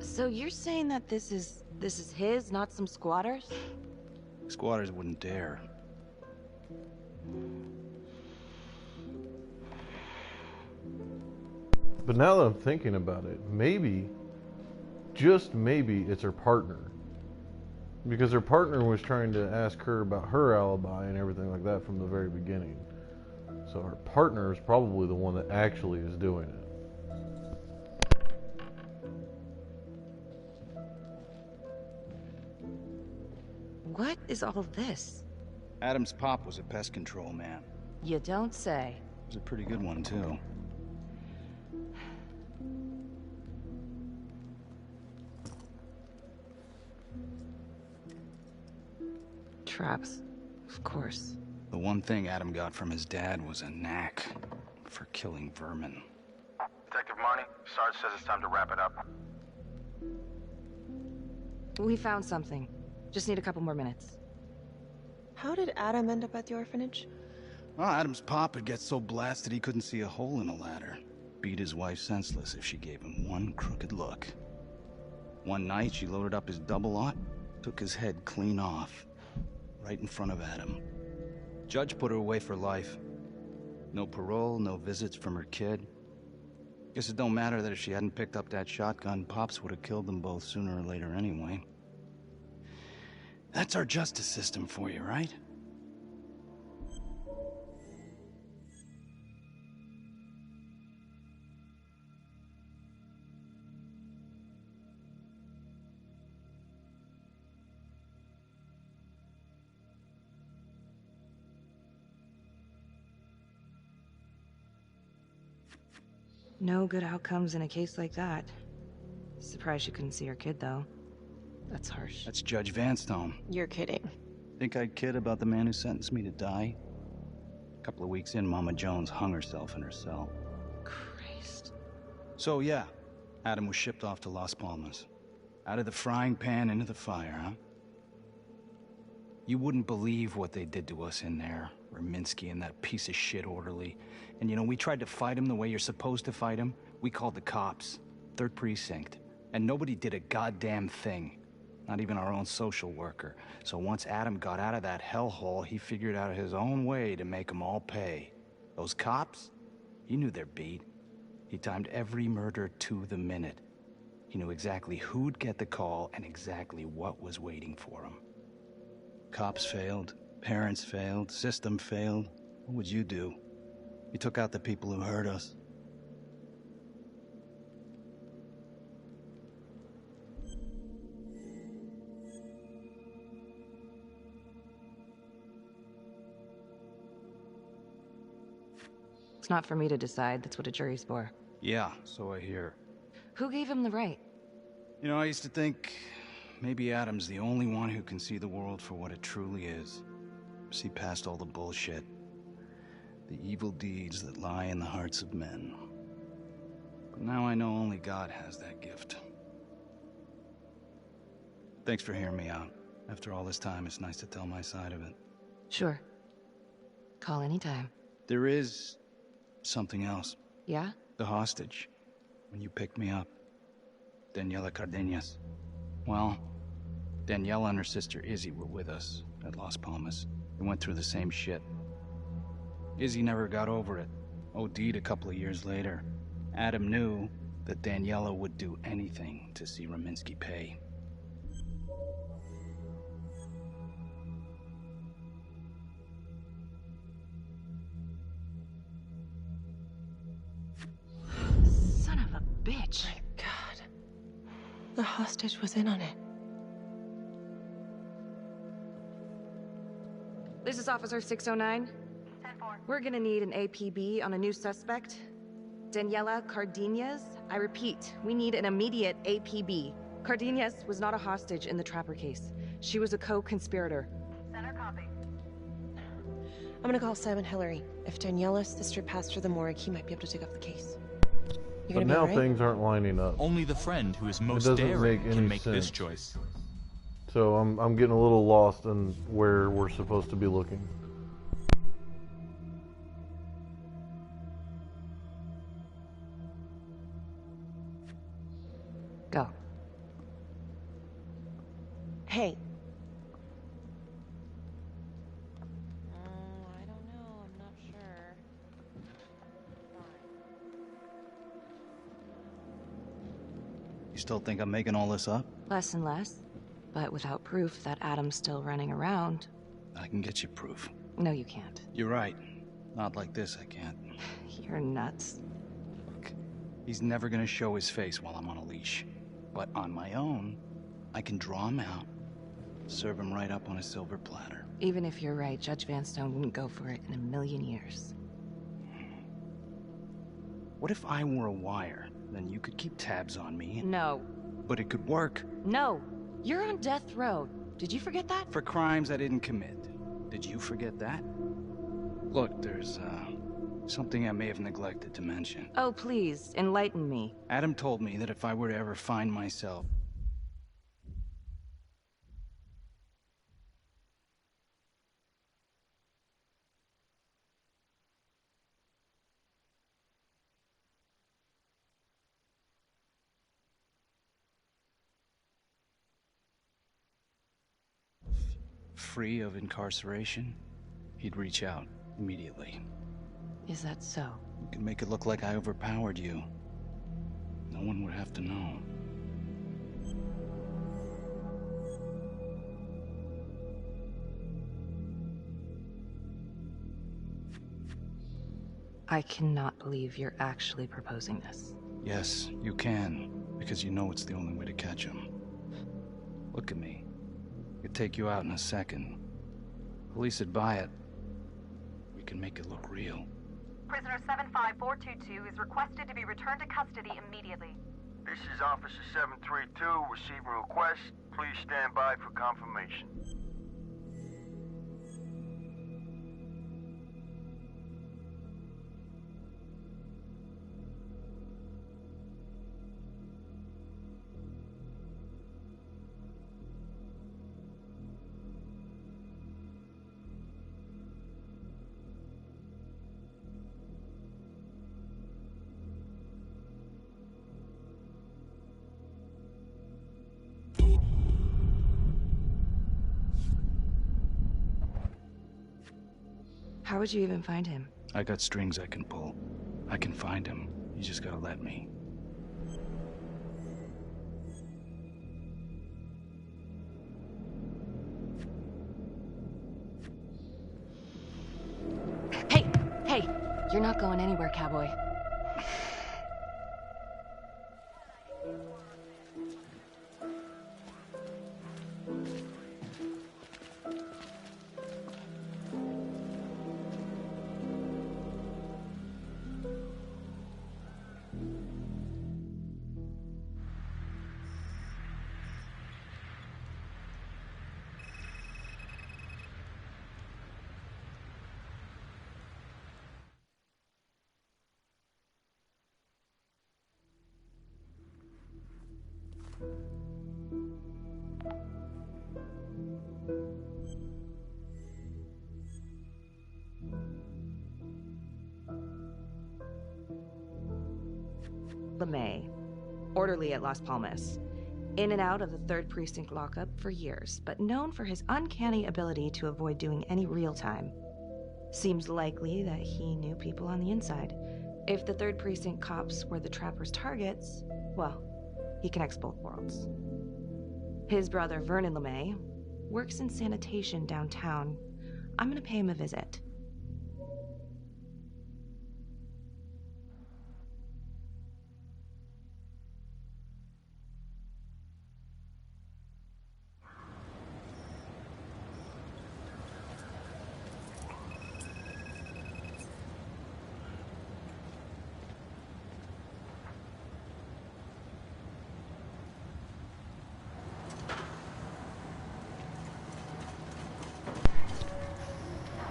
So you're saying that this is his, not some squatters? Squatters wouldn't dare. But now that I'm thinking about it, maybe, just maybe, it's her partner. Because her partner was trying to ask her about her alibi and everything like that from the very beginning. So her partner is probably the one that actually is doing it. What is all this? Adam's pop was a pest control man. You don't say. Was a pretty good one, too. Traps, of course. The one thing Adam got from his dad was a knack for killing vermin. Detective Marnie, Sarge says it's time to wrap it up. We found something. Just need a couple more minutes. How did Adam end up at the orphanage? Well, Adam's pop would get so blasted he couldn't see a hole in a ladder. Beat his wife senseless if she gave him one crooked look. One night, she loaded up his double-aught, took his head clean off, right in front of Adam. Judge put her away for life. No parole, no visits from her kid. Guess it don't matter that if she hadn't picked up that shotgun, Pops would have killed them both sooner or later anyway. That's our justice system for you, right? No good outcomes in a case like that. Surprised you couldn't see her kid, though. That's harsh. That's Judge Vanstone. You're kidding. Think I'd kid about the man who sentenced me to die? A couple of weeks in, Mama Jones hung herself in her cell. Christ. So yeah, Adam was shipped off to Las Palmas. Out of the frying pan into the fire, huh? You wouldn't believe what they did to us in there. Raminsky and that piece of shit orderly. And you know, we tried to fight him the way you're supposed to fight him. We called the cops. 3rd Precinct. And nobody did a goddamn thing. Not even our own social worker. So once Adam got out of that hellhole, he figured out his own way to make them all pay. Those cops? He knew their beat. He timed every murder to the minute. He knew exactly who'd get the call and exactly what was waiting for him. Cops failed, parents failed, system failed. What would you do? You took out the people who hurt us. It's not for me to decide. That's what a jury's for. Yeah, so I hear. Who gave him the right? You know, I used to think maybe Adam's the only one who can see the world for what it truly is. See past all the bullshit. The evil deeds that lie in the hearts of men. But now I know only God has that gift. Thanks for hearing me out. After all this time, it's nice to tell my side of it. Sure. Call anytime. There is something else. Yeah? The hostage. When you picked me up. Daniela Cardenas. Well, Daniela and her sister Izzy were with us at Las Palmas. We went through the same shit. Izzy never got over it. OD'd a couple of years later. Adam knew that Daniela would do anything to see Raminsky pay. Son of a bitch. My God. The hostage was in on it. This is Officer 609. 10-4. We're gonna need an APB on a new suspect. Daniela Cardenas. I repeat, we need an immediate APB. Cardenas was not a hostage in the Trapper case. She was a co-conspirator. Center copy. I'm gonna call Simon Hillary. If Daniela's sister passed through the morgue, he might be able to take up the case. You But gonna be now all right? things aren't lining up. Only the friend who is most doesn't daring make can any make this sense. choice. So I'm getting a little lost in where we're supposed to be looking. Go. Hey. I don't know. I'm not sure. You still think I'm making all this up? Less and less. But without proof that Adam's still running around. I can get you proof. No, you can't. You're right. Not like this, I can't. You're nuts. Look, he's never gonna show his face while I'm on a leash. But on my own, I can draw him out, serve him right up on a silver platter. Even if you're right, Judge Vanstone wouldn't go for it in a million years. What if I were a wire? Then you could keep tabs on me. No. But it could work. No. You're on death row. Did you forget that? For crimes I didn't commit. Did you forget that? Look, there's, something I may have neglected to mention. Oh, please, enlighten me. Adam told me that if I were to ever find myself free of incarceration, he'd reach out immediately. Is that so? You could make it look like I overpowered you. No one would have to know. I cannot believe you're actually proposing this. Yes, you can, because you know it's the only way to catch him. Look at me. I could take you out in a second. Police would buy it. We can make it look real. Prisoner 75422 is requested to be returned to custody immediately. This is Officer 732 receiving request. Please stand by for confirmation. How would you even find him? I got strings I can pull. I can find him. You just gotta let me. Hey! Hey! You're not going anywhere, cowboy. LeMay, orderly at Las Palmas. In and out of the 3rd Precinct lockup for years, but known for his uncanny ability to avoid doing any real time. Seems likely that he knew people on the inside. If the 3rd Precinct cops were the Trapper's targets, well, he connects both worlds. His brother, Vernon LeMay, works in sanitation downtown. I'm gonna pay him a visit.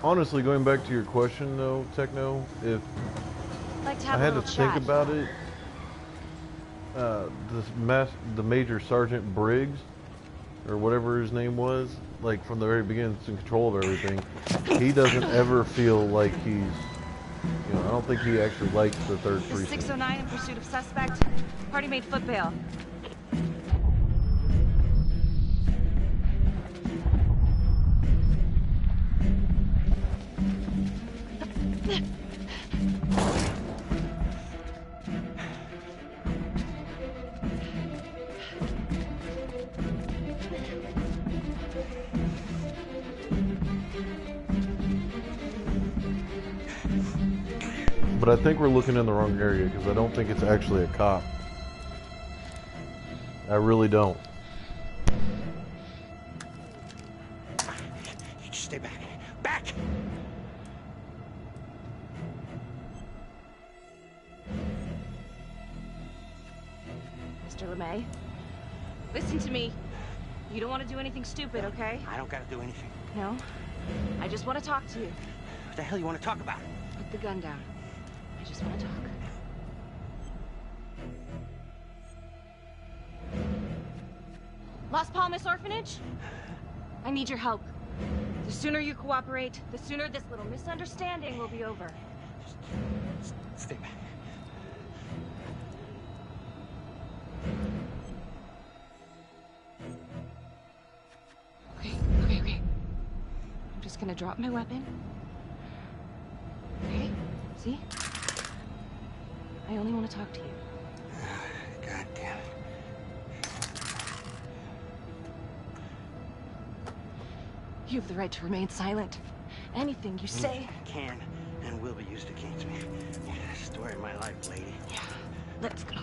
Honestly, going back to your question though, Techno, if Like to I have had a to little think chat. about it, the Major Sergeant Briggs, or whatever his name was, like from the very beginning, is in control of everything. He doesn't ever feel like he's, you know, I don't think he actually likes the 3rd The Precinct. 609 in pursuit of suspect. Party made foot bail. But I think we're looking in the wrong area because I don't think it's actually a cop. I really don't. Stay back. Back! Mr. LeMay, listen to me. You don't want to do anything stupid, okay? I don't gotta do anything. No? I just want to talk to you. What the hell you want to talk about? Put the gun down. I just want to talk. Las Palmas Orphanage? I need your help. The sooner you cooperate, the sooner this little misunderstanding will be over. Stay back. Okay. I'm just gonna drop my weapon. Okay? See? I only want to talk to you. God damn it. You have the right to remain silent. Anything you say... Can and will be used against me. Yeah, story of my life, lady. Yeah, let's go.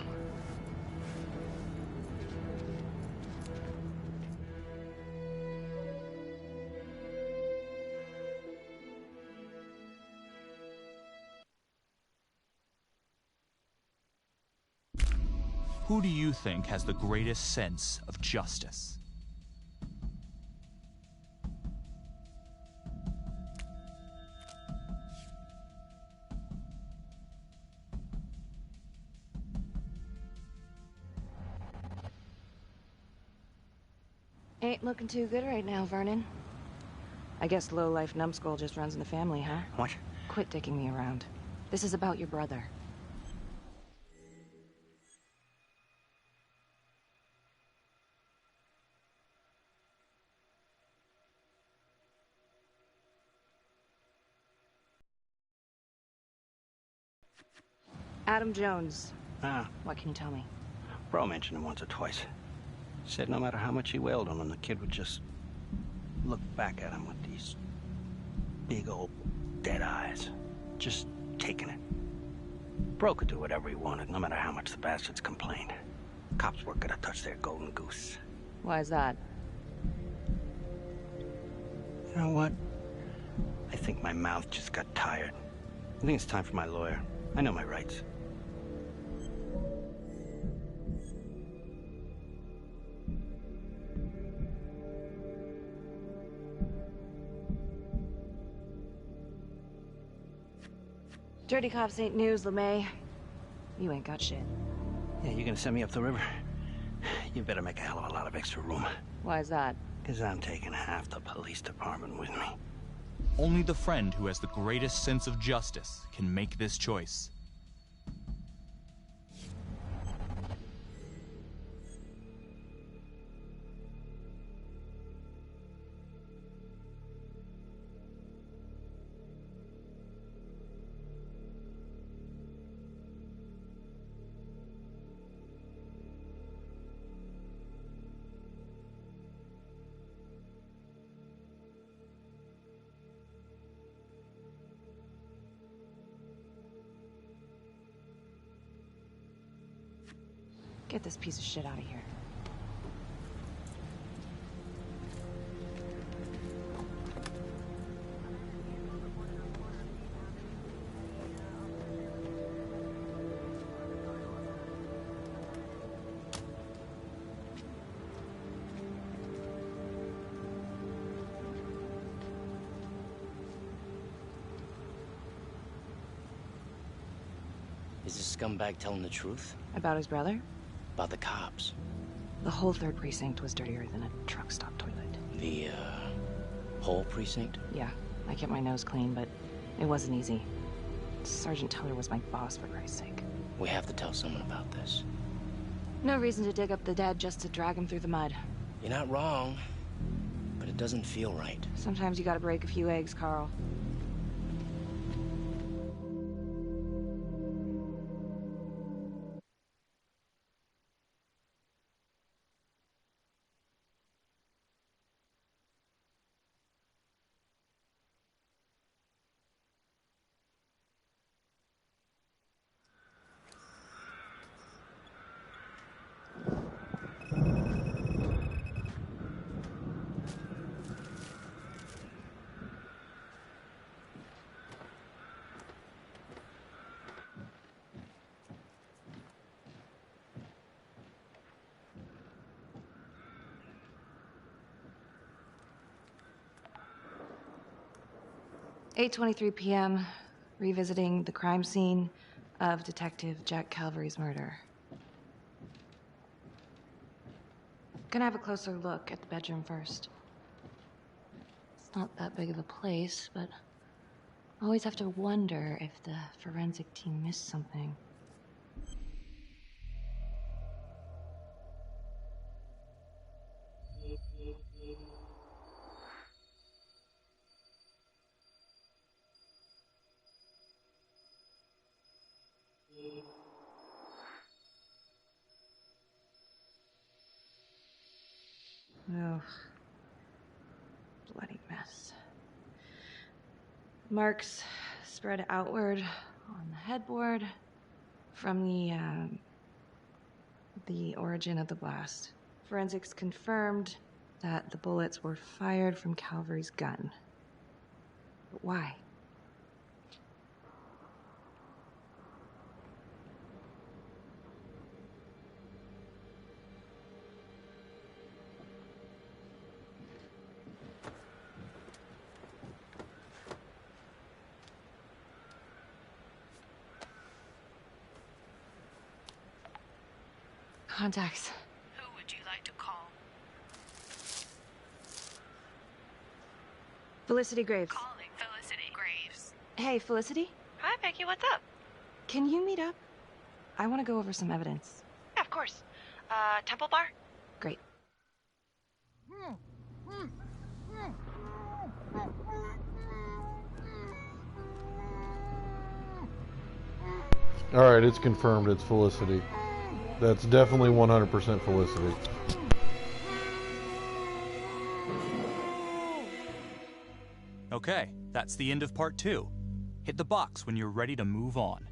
Who do you think has the greatest sense of justice? Ain't looking too good right now, Vernon. I guess low-life numbskull just runs in the family, huh? What? Quit dicking me around. This is about your brother. Adam Jones. Ah, What can you tell me? Bro mentioned him once or twice. Said no matter how much he wailed on him, the kid would just look back at him with these big old dead eyes. Just taking it. Bro could do whatever he wanted, no matter how much the bastards complained. Cops weren't gonna touch their golden goose. Why is that? You know what? I think my mouth just got tired. I think it's time for my lawyer. I know my rights. Dirty cops ain't news, LeMay. You ain't got shit. Yeah, you gonna send me up the river? You better make a hell of a lot of extra room. Why is that? Because I'm taking half the police department with me. Only the friend who has the greatest sense of justice can make this choice. Get this piece of shit out of here. Is this scumbag telling the truth? About his brother? About the cops? The whole 3rd precinct was dirtier than a truck stop toilet. The, whole precinct? Yeah, I kept my nose clean, but it wasn't easy. Sergeant Teller was my boss, for Christ's sake. We have to tell someone about this. No reason to dig up the dead just to drag them through the mud. You're not wrong, but it doesn't feel right. Sometimes you gotta break a few eggs, Carl. "8:23 p.m., revisiting the crime scene of Detective Jack Calvary's murder. Gonna have a closer look at the bedroom first. It's not that big of a place, but I always have to wonder if the forensic team missed something. Oh, bloody mess. Marks spread outward on the headboard from the origin of the blast. Forensics confirmed that the bullets were fired from Calvary's gun. But why? Contacts. Who would you like to call? Felicity Graves. Calling Felicity Graves. Hey, Felicity? Hi, Becky. What's up? Can you meet up? I want to go over some evidence. Yeah, of course. Temple Bar? Great. Alright, it's confirmed. It's Felicity. That's definitely 100% Felicity. Okay, that's the end of part 2. Hit the box when you're ready to move on.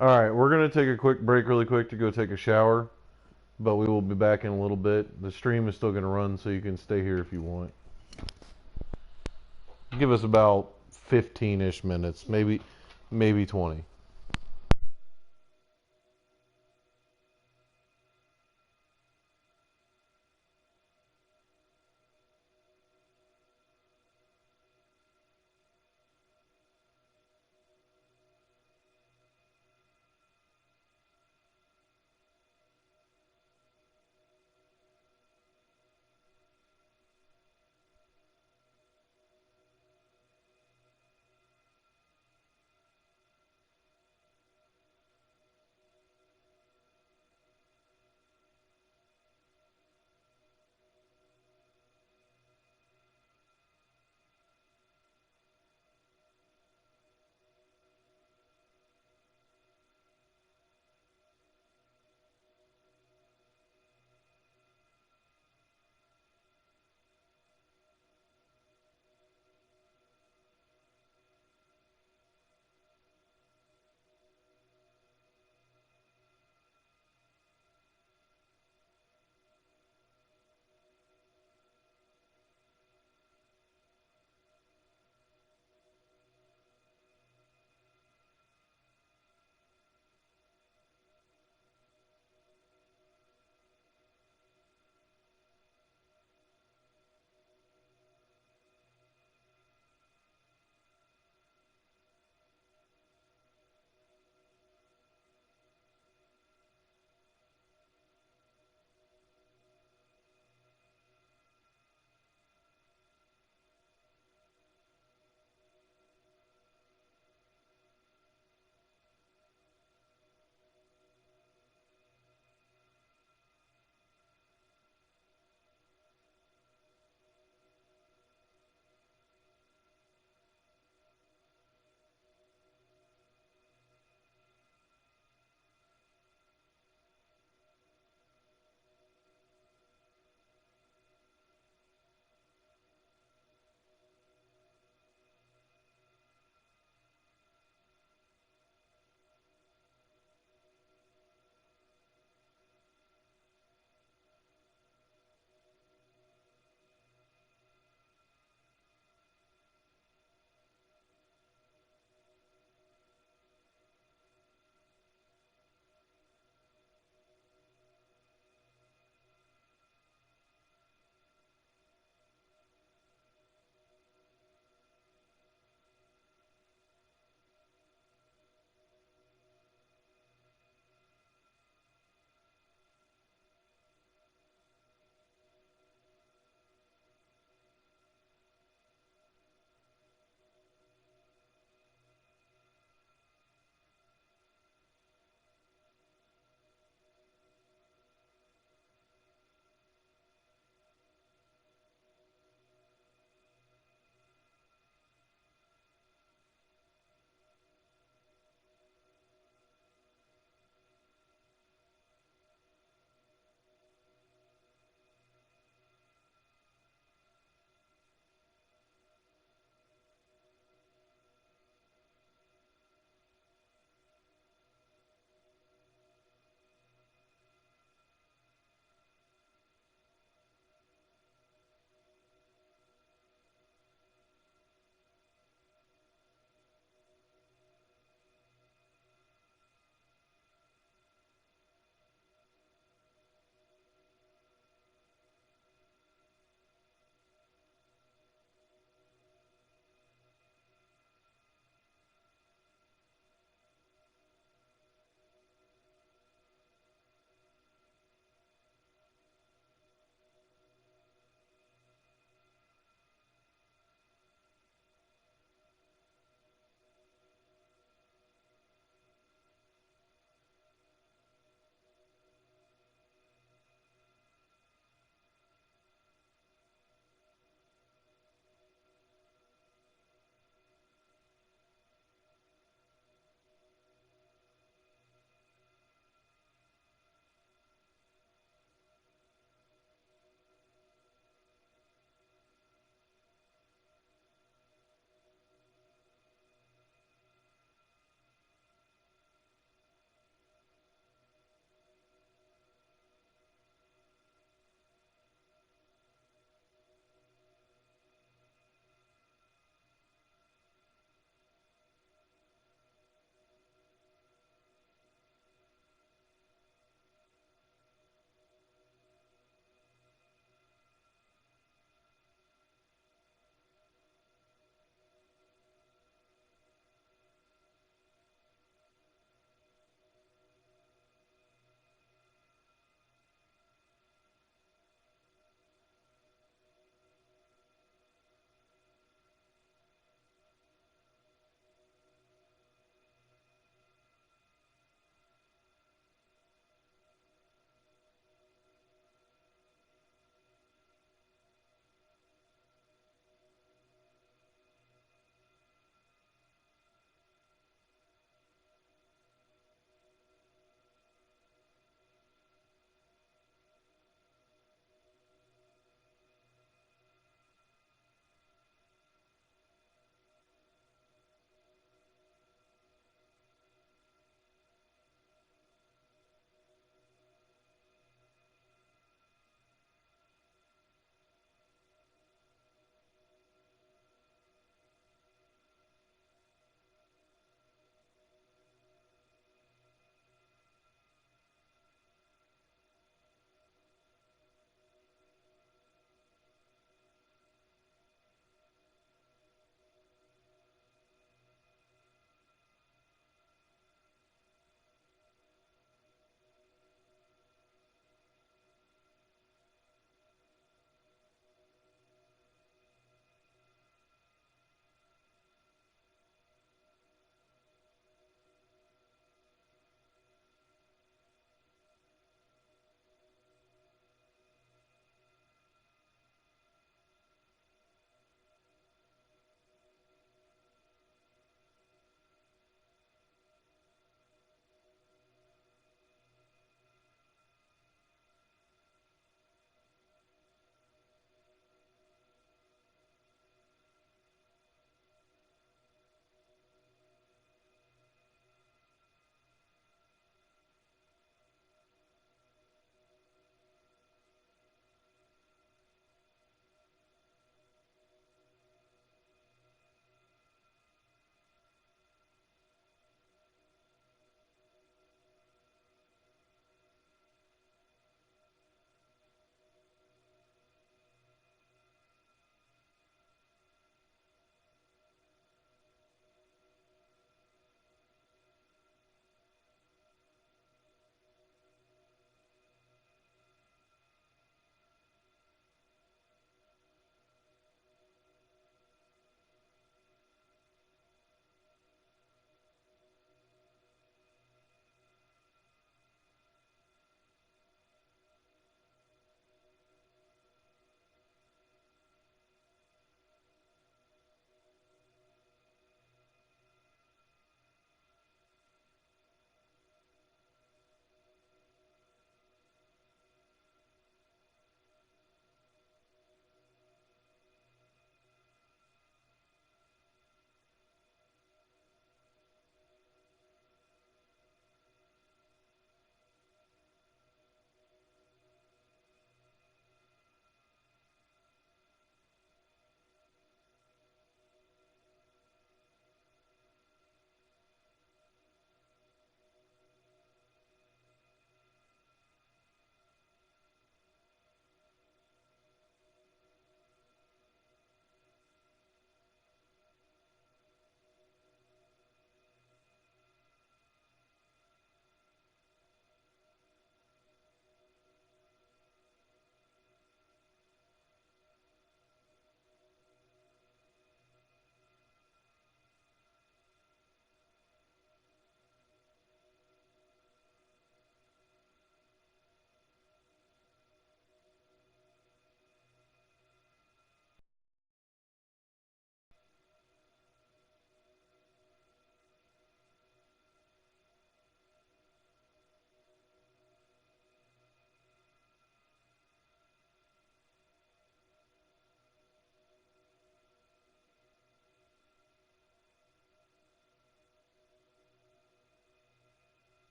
Alright, we're going to take a quick break really quick to go take a shower, but we will be back in a little bit. The stream is still going to run, so you can stay here if you want. Give us about 15-ish minutes, maybe 20.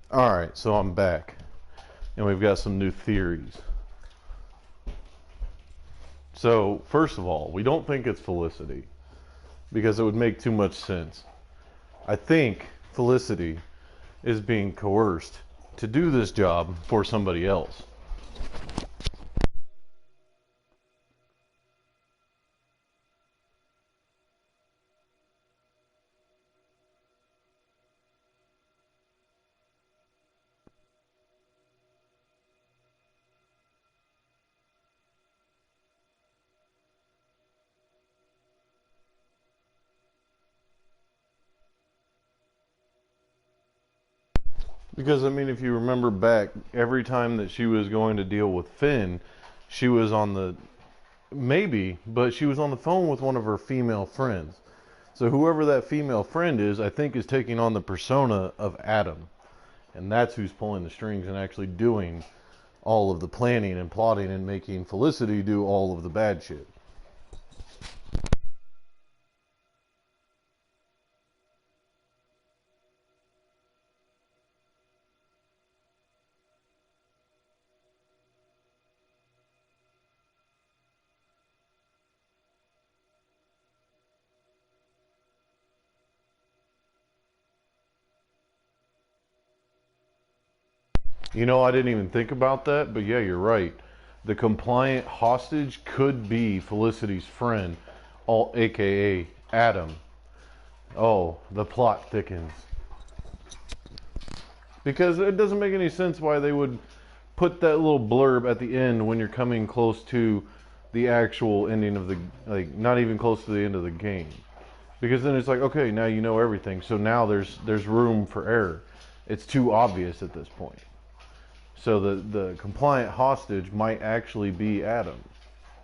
Alright, so I'm back. And we've got some new theories. So, first of all, we don't think it's Felicity. Because it would make too much sense. I think Felicity is being coerced to do this job for somebody else. Because, I mean, if you remember back, every time that she was going to deal with Finn, she was on the, maybe, but she was on the phone with one of her female friends. So whoever that female friend is, I think is taking on the persona of Adam. And that's who's pulling the strings and actually doing all of the planning and plotting and making Felicity do all of the bad shit. You know, I didn't even think about that, but yeah, you're right. The compliant hostage could be Felicity's friend, aka Adam. Oh, the plot thickens. Because it doesn't make any sense why they would put that little blurb at the end when you're coming close to the actual ending of the, like, not even close to the end of the game. Because then it's like, okay, now you know everything, so now there's room for error. It's too obvious at this point. So the compliant hostage might actually be Adam.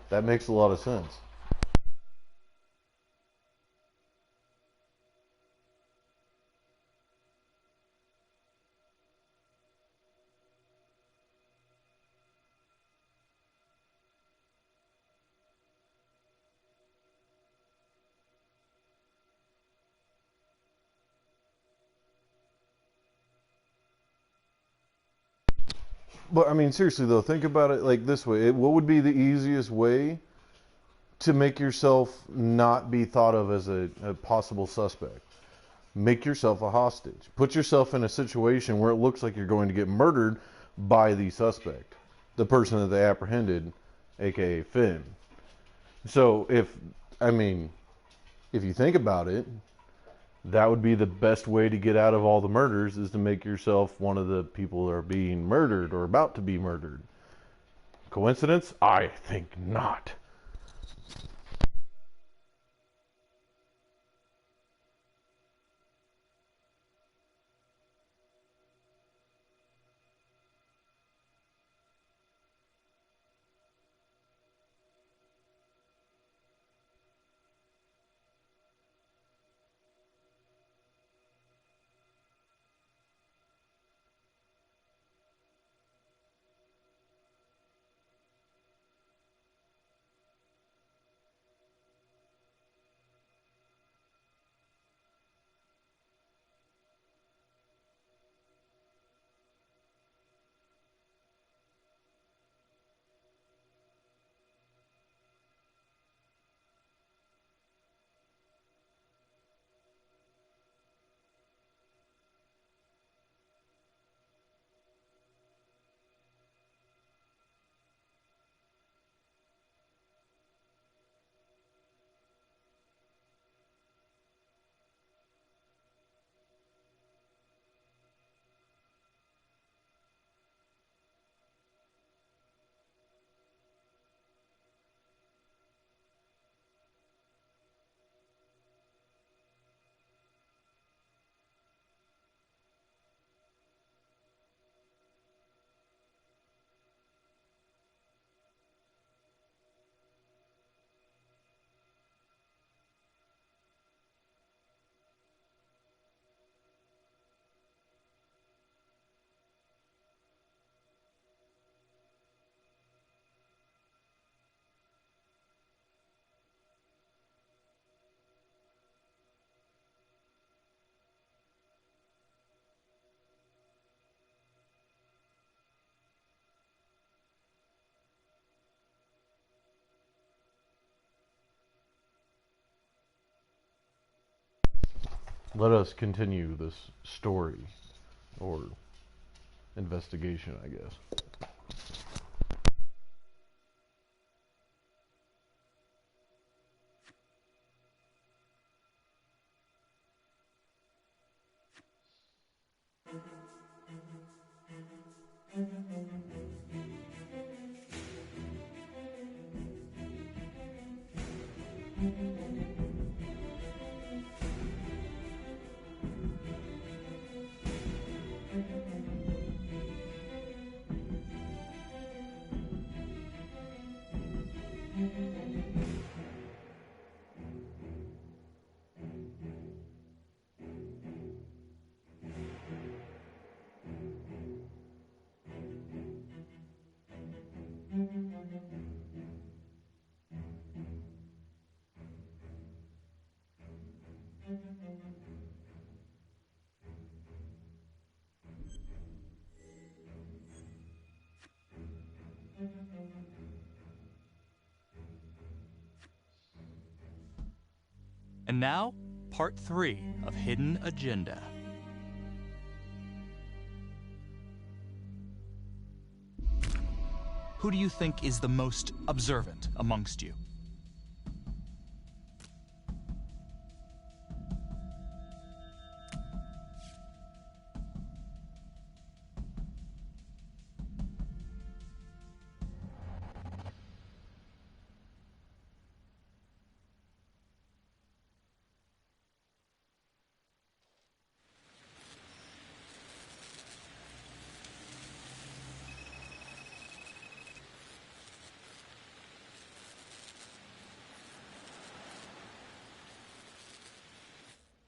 That makes a lot of sense. But I mean, seriously though, think about it like this way. What would be the easiest way to make yourself not be thought of as a possible suspect? Make yourself a hostage. Put yourself in a situation where it looks like you're going to get murdered by the suspect, the person that they apprehended, aka Finn. So I mean, if you think about it, that would be the best way to get out of all the murders, is to make yourself one of the people that are being murdered or about to be murdered. Coincidence? I think not. let us continue this story, or investigation, I guess. And now, part 3 of Hidden Agenda. Who do you think is the most observant amongst you?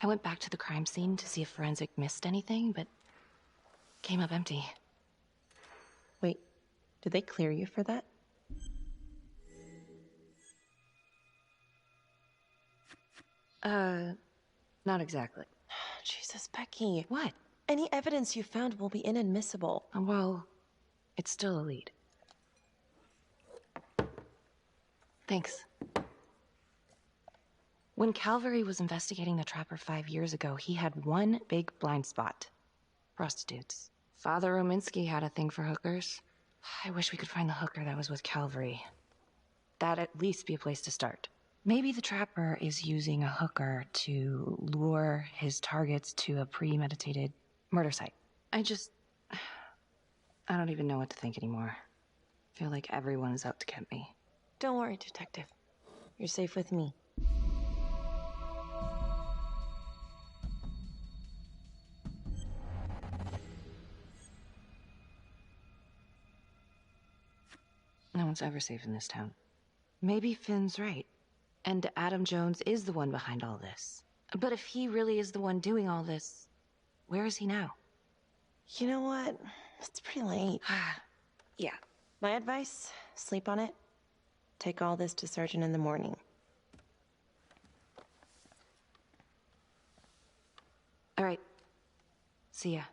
I went back to the crime scene to see if forensic missed anything, but came up empty. Wait, did they clear you for that? Not exactly. Jesus, Becky. What? Any evidence you found will be inadmissible. Well, it's still a lead. Thanks. When Calvary was investigating the Trapper 5 years ago, he had one big blind spot. Prostitutes. Father Rominsky had a thing for hookers. I wish we could find the hooker that was with Calvary. That'd at least be a place to start. Maybe the Trapper is using a hooker to lure his targets to a premeditated murder site. I don't even know what to think anymore. I feel like everyone is out to get me. Don't worry, Detective. You're safe with me. No one's ever safe in this town. Maybe Finn's right. And Adam Jones is the one behind all this. But if he really is the one doing all this, where is he now? You know what? It's pretty late. Yeah. My advice, sleep on it. Take all this to Sergeant in the morning. All right. See ya.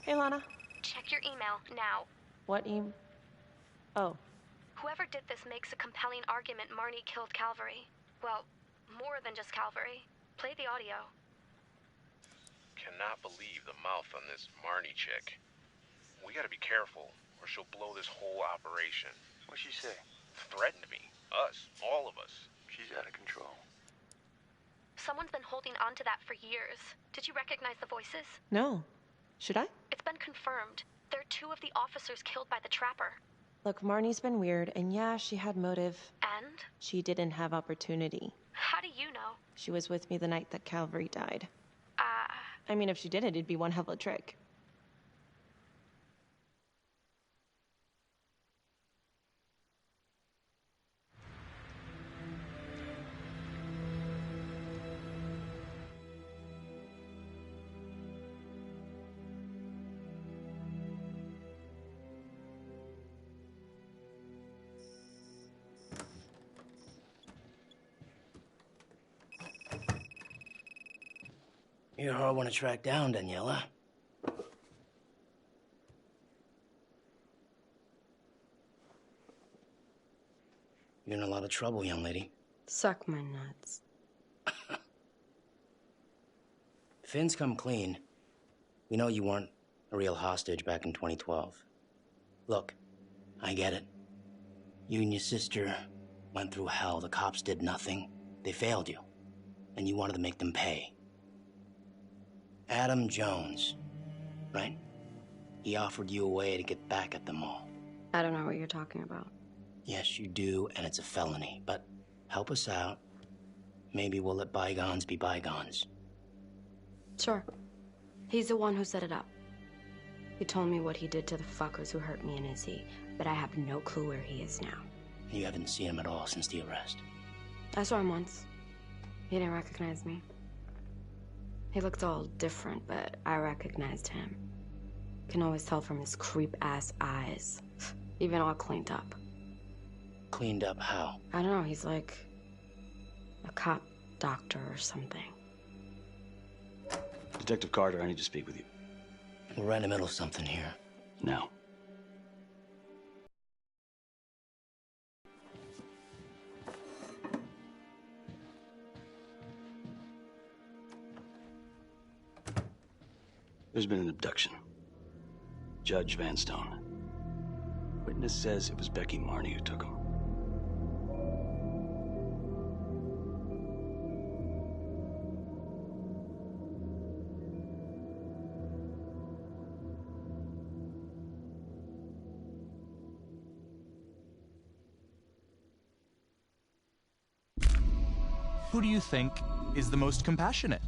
Hey, Lana. Check your email now. What Oh. Whoever did this makes a compelling argument Marnie killed Calvary. Well, more than just Calvary. Play the audio. Cannot believe the mouth on this Marnie chick. We gotta be careful, or she'll blow this whole operation. What'd she say? Threatened me. Us. All of us. She's out of control. Someone's been holding on to that for years. Did you recognize the voices? No. Should I? It's been confirmed. They're two of the officers killed by the trapper. Look, Marnie's been weird, and yeah, she had motive. And? She didn't have opportunity. How do you know? She was with me the night that Calvary died. I mean, if she did it, it'd be one hell of a trick. You're a hard one to track down, Daniela. You're in a lot of trouble, young lady. Suck my nuts. Finn's come clean. We know you weren't a real hostage back in 2012. Look, I get it. You and your sister went through hell. The cops did nothing. They failed you. And you wanted to make them pay. Adam Jones, right? He offered you a way to get back at them all. I don't know what you're talking about. Yes, you do, and it's a felony. But help us out. Maybe we'll let bygones be bygones. Sure. He's the one who set it up. He told me what he did to the fuckers who hurt me and Izzy, but I have no clue where he is now. You haven't seen him at all since the arrest. I saw him once. He didn't recognize me. He looked all different, but I recognized him. Can always tell from his creep-ass eyes. Even all cleaned up. Cleaned up how? I don't know, he's like a cop doctor or something. Detective Carter, I need to speak with you. We're right in the middle of something here. Now. There's been an abduction. Judge Vanstone. Witness says it was Becky Marnie who took him. Who do you think is the most compassionate?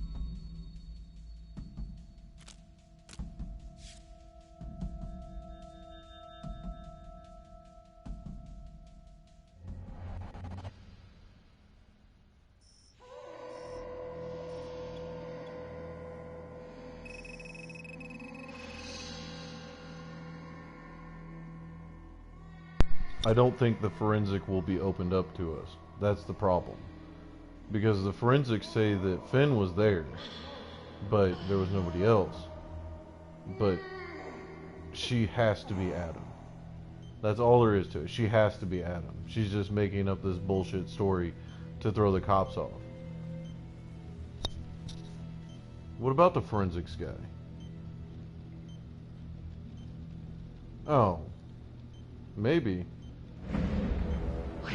I don't think the forensic will be opened up to us. That's the problem. Because the forensics say that Finn was there, but there was nobody else. But she has to be Adam. That's all there is to it. She has to be Adam. She's just making up this bullshit story to throw the cops off. What about the forensics guy? Oh. Maybe.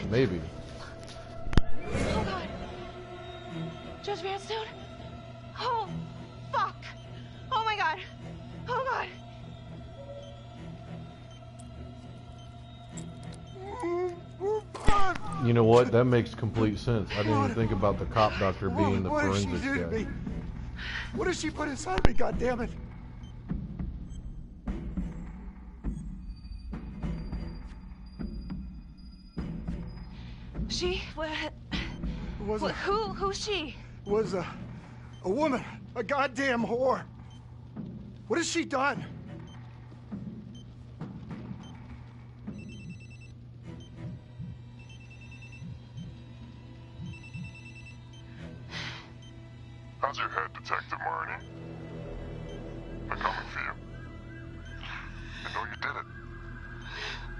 Maybe. Oh god. Judge Vanstone? Oh, fuck. Oh my god. Oh god. You know what? That makes complete sense. I didn't even think about the cop doctor being the What did she forensics do to guy. me? What did she put inside me, goddammit? She? Was it? Who's she? Was a woman, a goddamn whore. What has she done? How's your head, Detective Marnie? They're coming for you. They know you did it.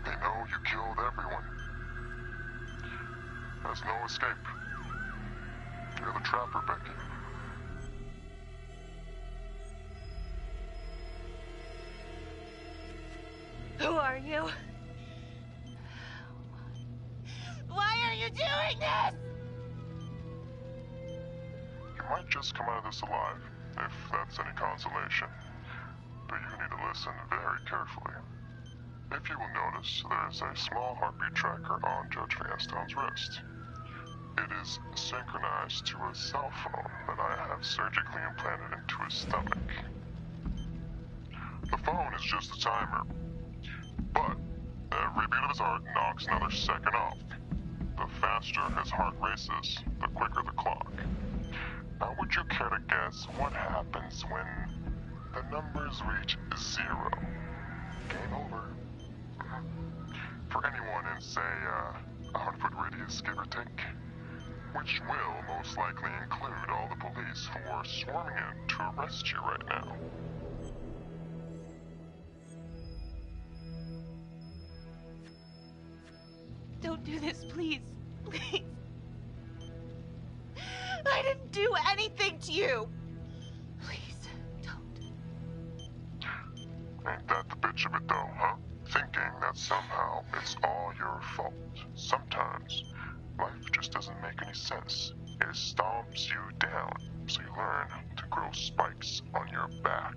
They know you killed everyone. There's no escape. You're the trapper, Becky. Who are you? Why are you doing this? You might just come out of this alive, if that's any consolation. But you need to listen very carefully. If you will notice, there is a small heartbeat tracker on Judge Vanstone's wrist. It is synchronized to a cell phone that I have surgically implanted into his stomach. The phone is just a timer, but every beat of his heart knocks another second off. The faster his heart races, the quicker the clock. Now, would you care to guess what happens when the numbers reach 0? Game over. For anyone in, say, a 100-foot radius, give or take. Which will most likely include all the police who are swarming in to arrest you right now. Don't do this, please. Please. I didn't do anything to you. Please, don't. Ain't that the bitch of it though, huh? Thinking that somehow it's all your fault. Sometimes life just doesn't make any sense. It stomps you down, so you learn to grow spikes on your back.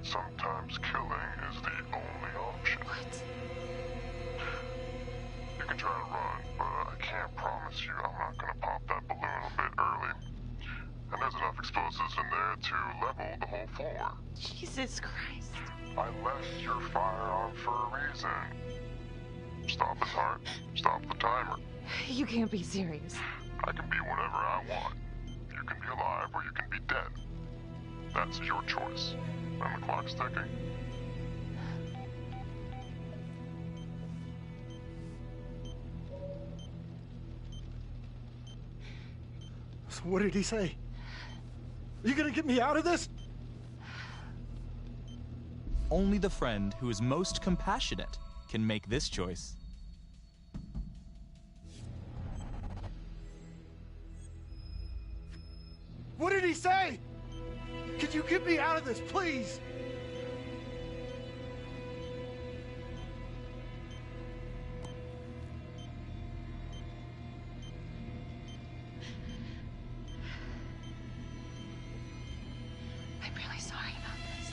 Sometimes killing is the only option. What? You can try to run, but I can't promise you I'm not gonna pop that balloon a bit early. And there's enough explosives in there to level the whole floor. Jesus Christ. I left your firearm for a reason. Stop his heart, stop the timer. You can't be serious. I can be whatever I want. You can be alive or you can be dead. That's your choice. And the clock's ticking. So what did he say? Are you gonna get me out of this? Only the friend who is most compassionate can make this choice. What did he say? Could you get me out of this, please? I'm really sorry about this.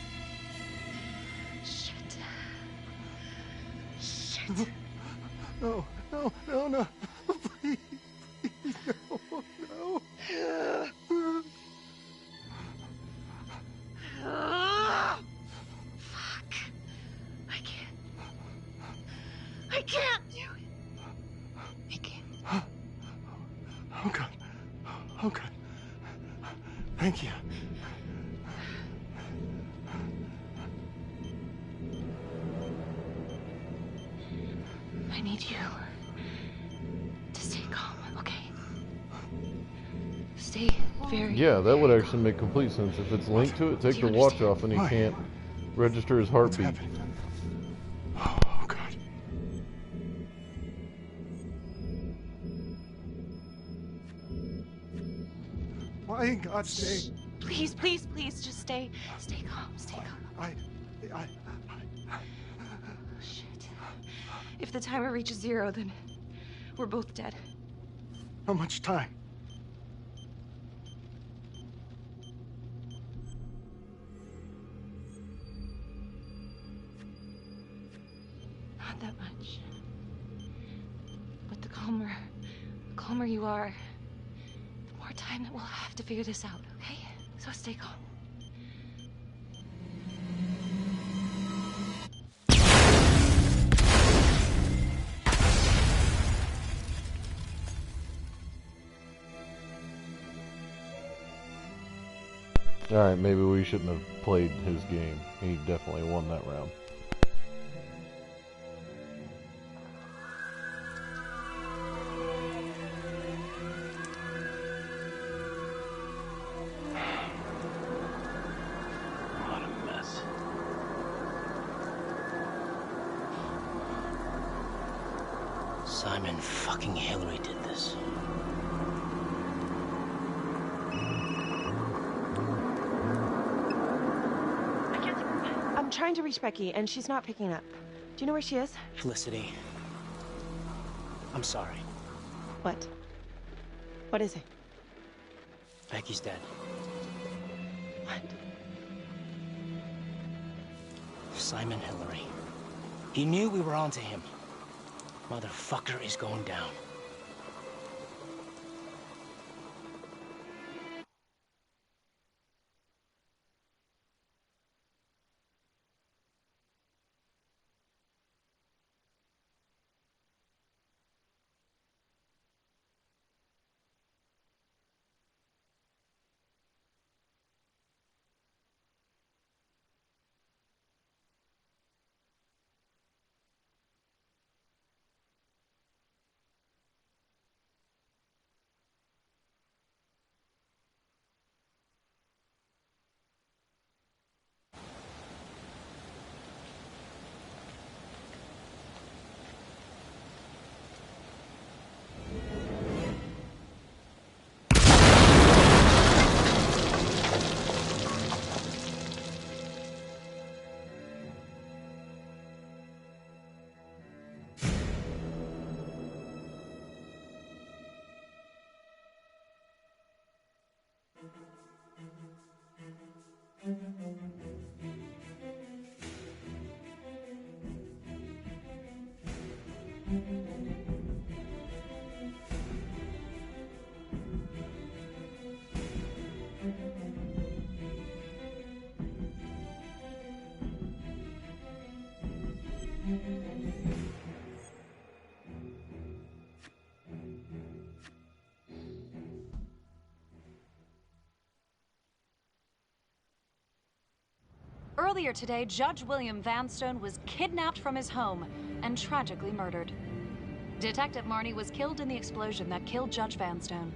Shit. Shit. No, no, no, no. Please, please, no, no. Fuck. I can't do it. I can't. Oh, God. Oh, God. Thank you. I need you to stay calm, okay? Stay very... Yeah, that would actually make complete sense. If it's linked to it, take the watch off and he can't register his heartbeat. Oh, God. Why in God's name? Please, please, please, just stay calm, stay calm. Shit. If the timer reaches 0, then we're both dead. How much time? Not that much. But the calmer you are, the more time that we'll have to figure this out, okay? So stay calm. Alright, maybe we shouldn't have played his game. He definitely won that round. What a mess. Simon fucking Hillary did this. I'm trying to reach Becky, and she's not picking up. Do you know where she is? Felicity. I'm sorry. What? What is it? Becky's dead. What? Simon Hillary. He knew we were onto him. Motherfucker is going down. Earlier today, Judge William Vanstone was kidnapped from his home and tragically murdered. Detective Marnie was killed in the explosion that killed Judge Vanstone.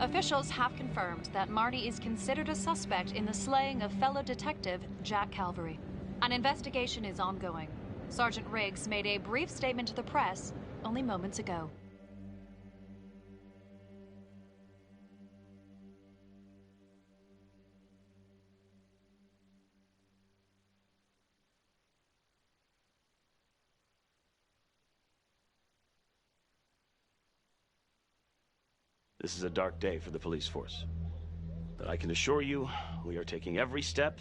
Officials have confirmed that Marnie is considered a suspect in the slaying of fellow detective Jack Calvary. An investigation is ongoing. Sergeant Riggs made a brief statement to the press only moments ago. This is a dark day for the police force. But I can assure you, we are taking every step,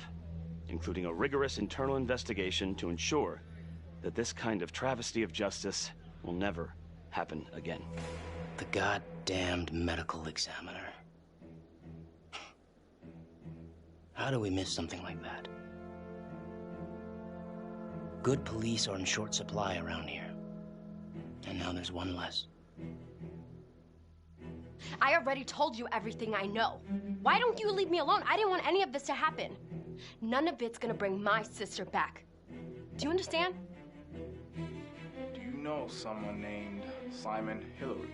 including a rigorous internal investigation, to ensure that this kind of travesty of justice will never happen again. The goddamned medical examiner. How do we miss something like that? Good police are in short supply around here. And now there's one less. I already told you everything I know. Why don't you leave me alone? I didn't want any of this to happen. None of it's gonna bring my sister back. Do you understand? Do you know someone named Simon Hillary?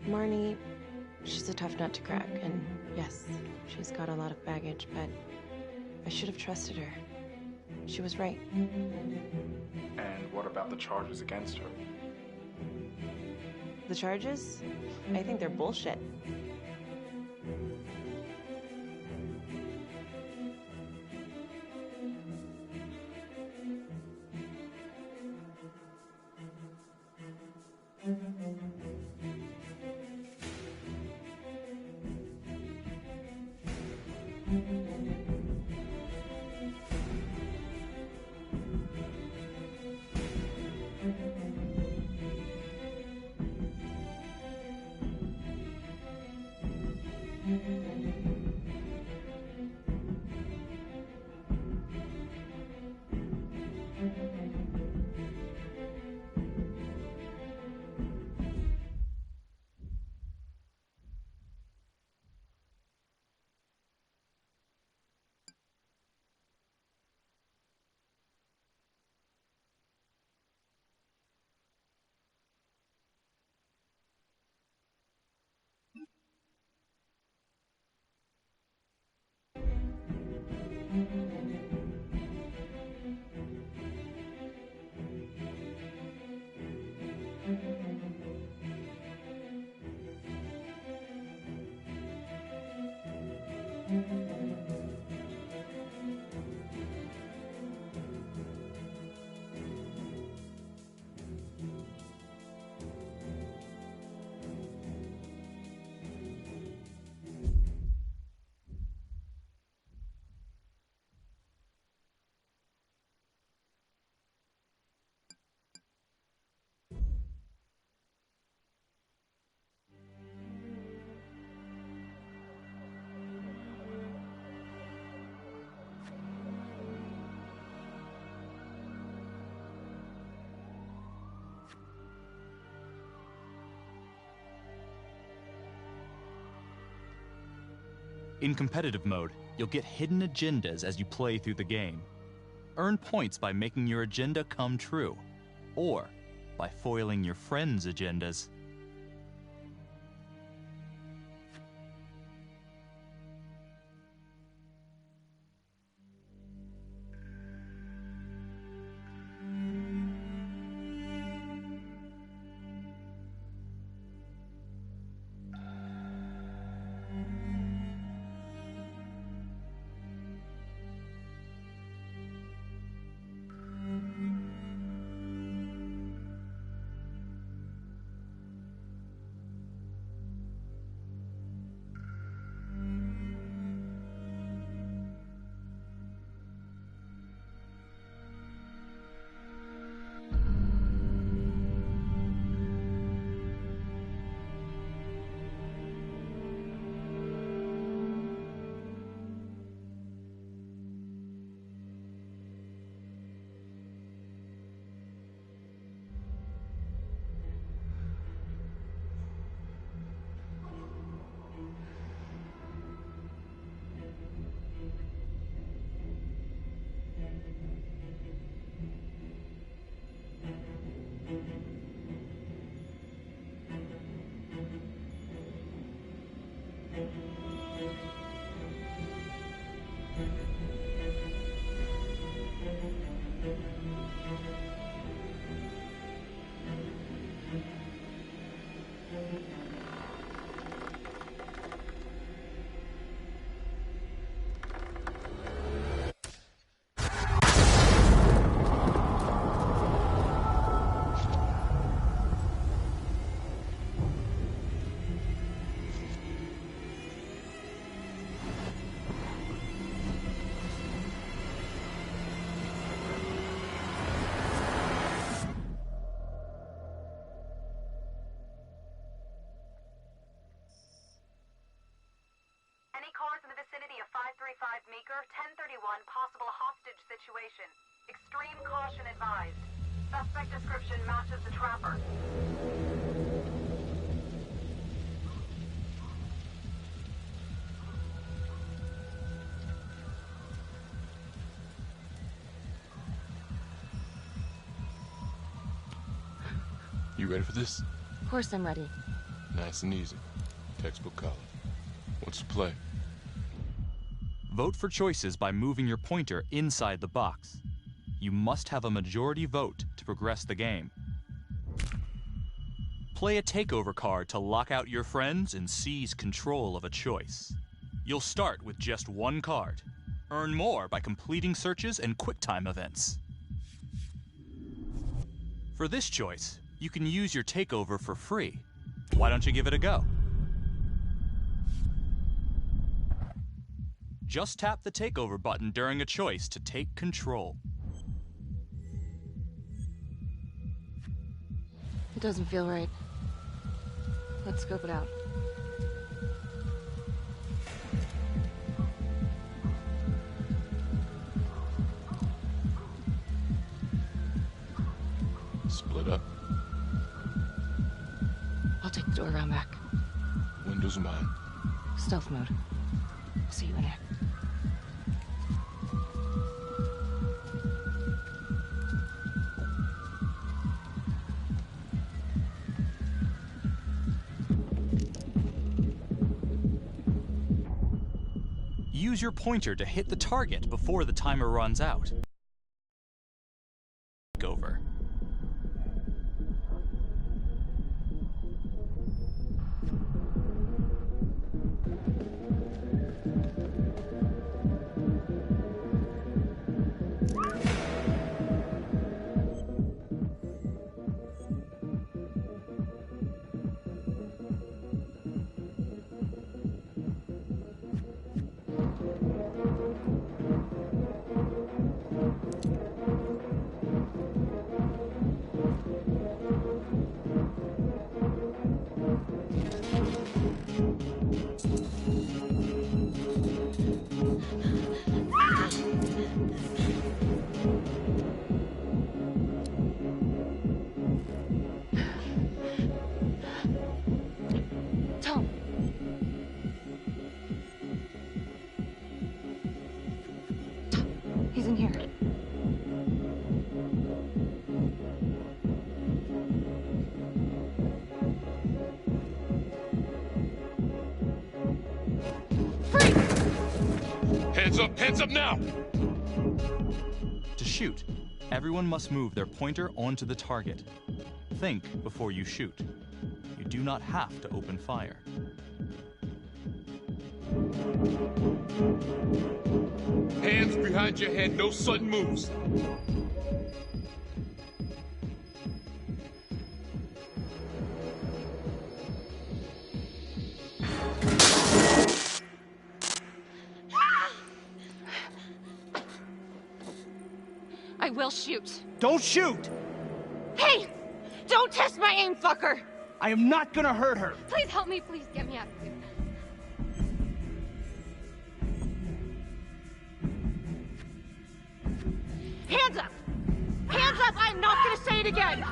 Marnie, she's a tough nut to crack, and yes, she's got a lot of baggage, but I should have trusted her. She was right. And what about the charges against her? The charges? I think they're bullshit. In competitive mode, you'll get hidden agendas as you play through the game. Earn points by making your agenda come true, or by foiling your friends' agendas. Any cars in the vicinity of 535 Meeker, 1031, possible hostage situation. Extreme caution advised. Suspect description matches the trapper. You ready for this? Of course I'm ready. Nice and easy. Textbook color. What's the play? Vote for choices by moving your pointer inside the box. You must have a majority vote to progress the game. Play a takeover card to lock out your friends and seize control of a choice. You'll start with just one card. Earn more by completing searches and QuickTime events. For this choice, you can use your takeover for free. Why don't you give it a go? Just tap the takeover button during a choice to take control. It doesn't feel right. Let's scope it out. Split up. I'll take the door around back. Windows mine. Stealth mode. I'll see you in there. Use your pointer to hit the target before the timer runs out. Over. Hands up now! To shoot, everyone must move their pointer onto the target. Think before you shoot. You do not have to open fire. Hands behind your head, no sudden moves. I will shoot. Don't shoot! Hey! Don't test my aim, fucker! I am not gonna hurt her. Please help me, please get me out of here. Hands up! Hands up! I'm not gonna say it again!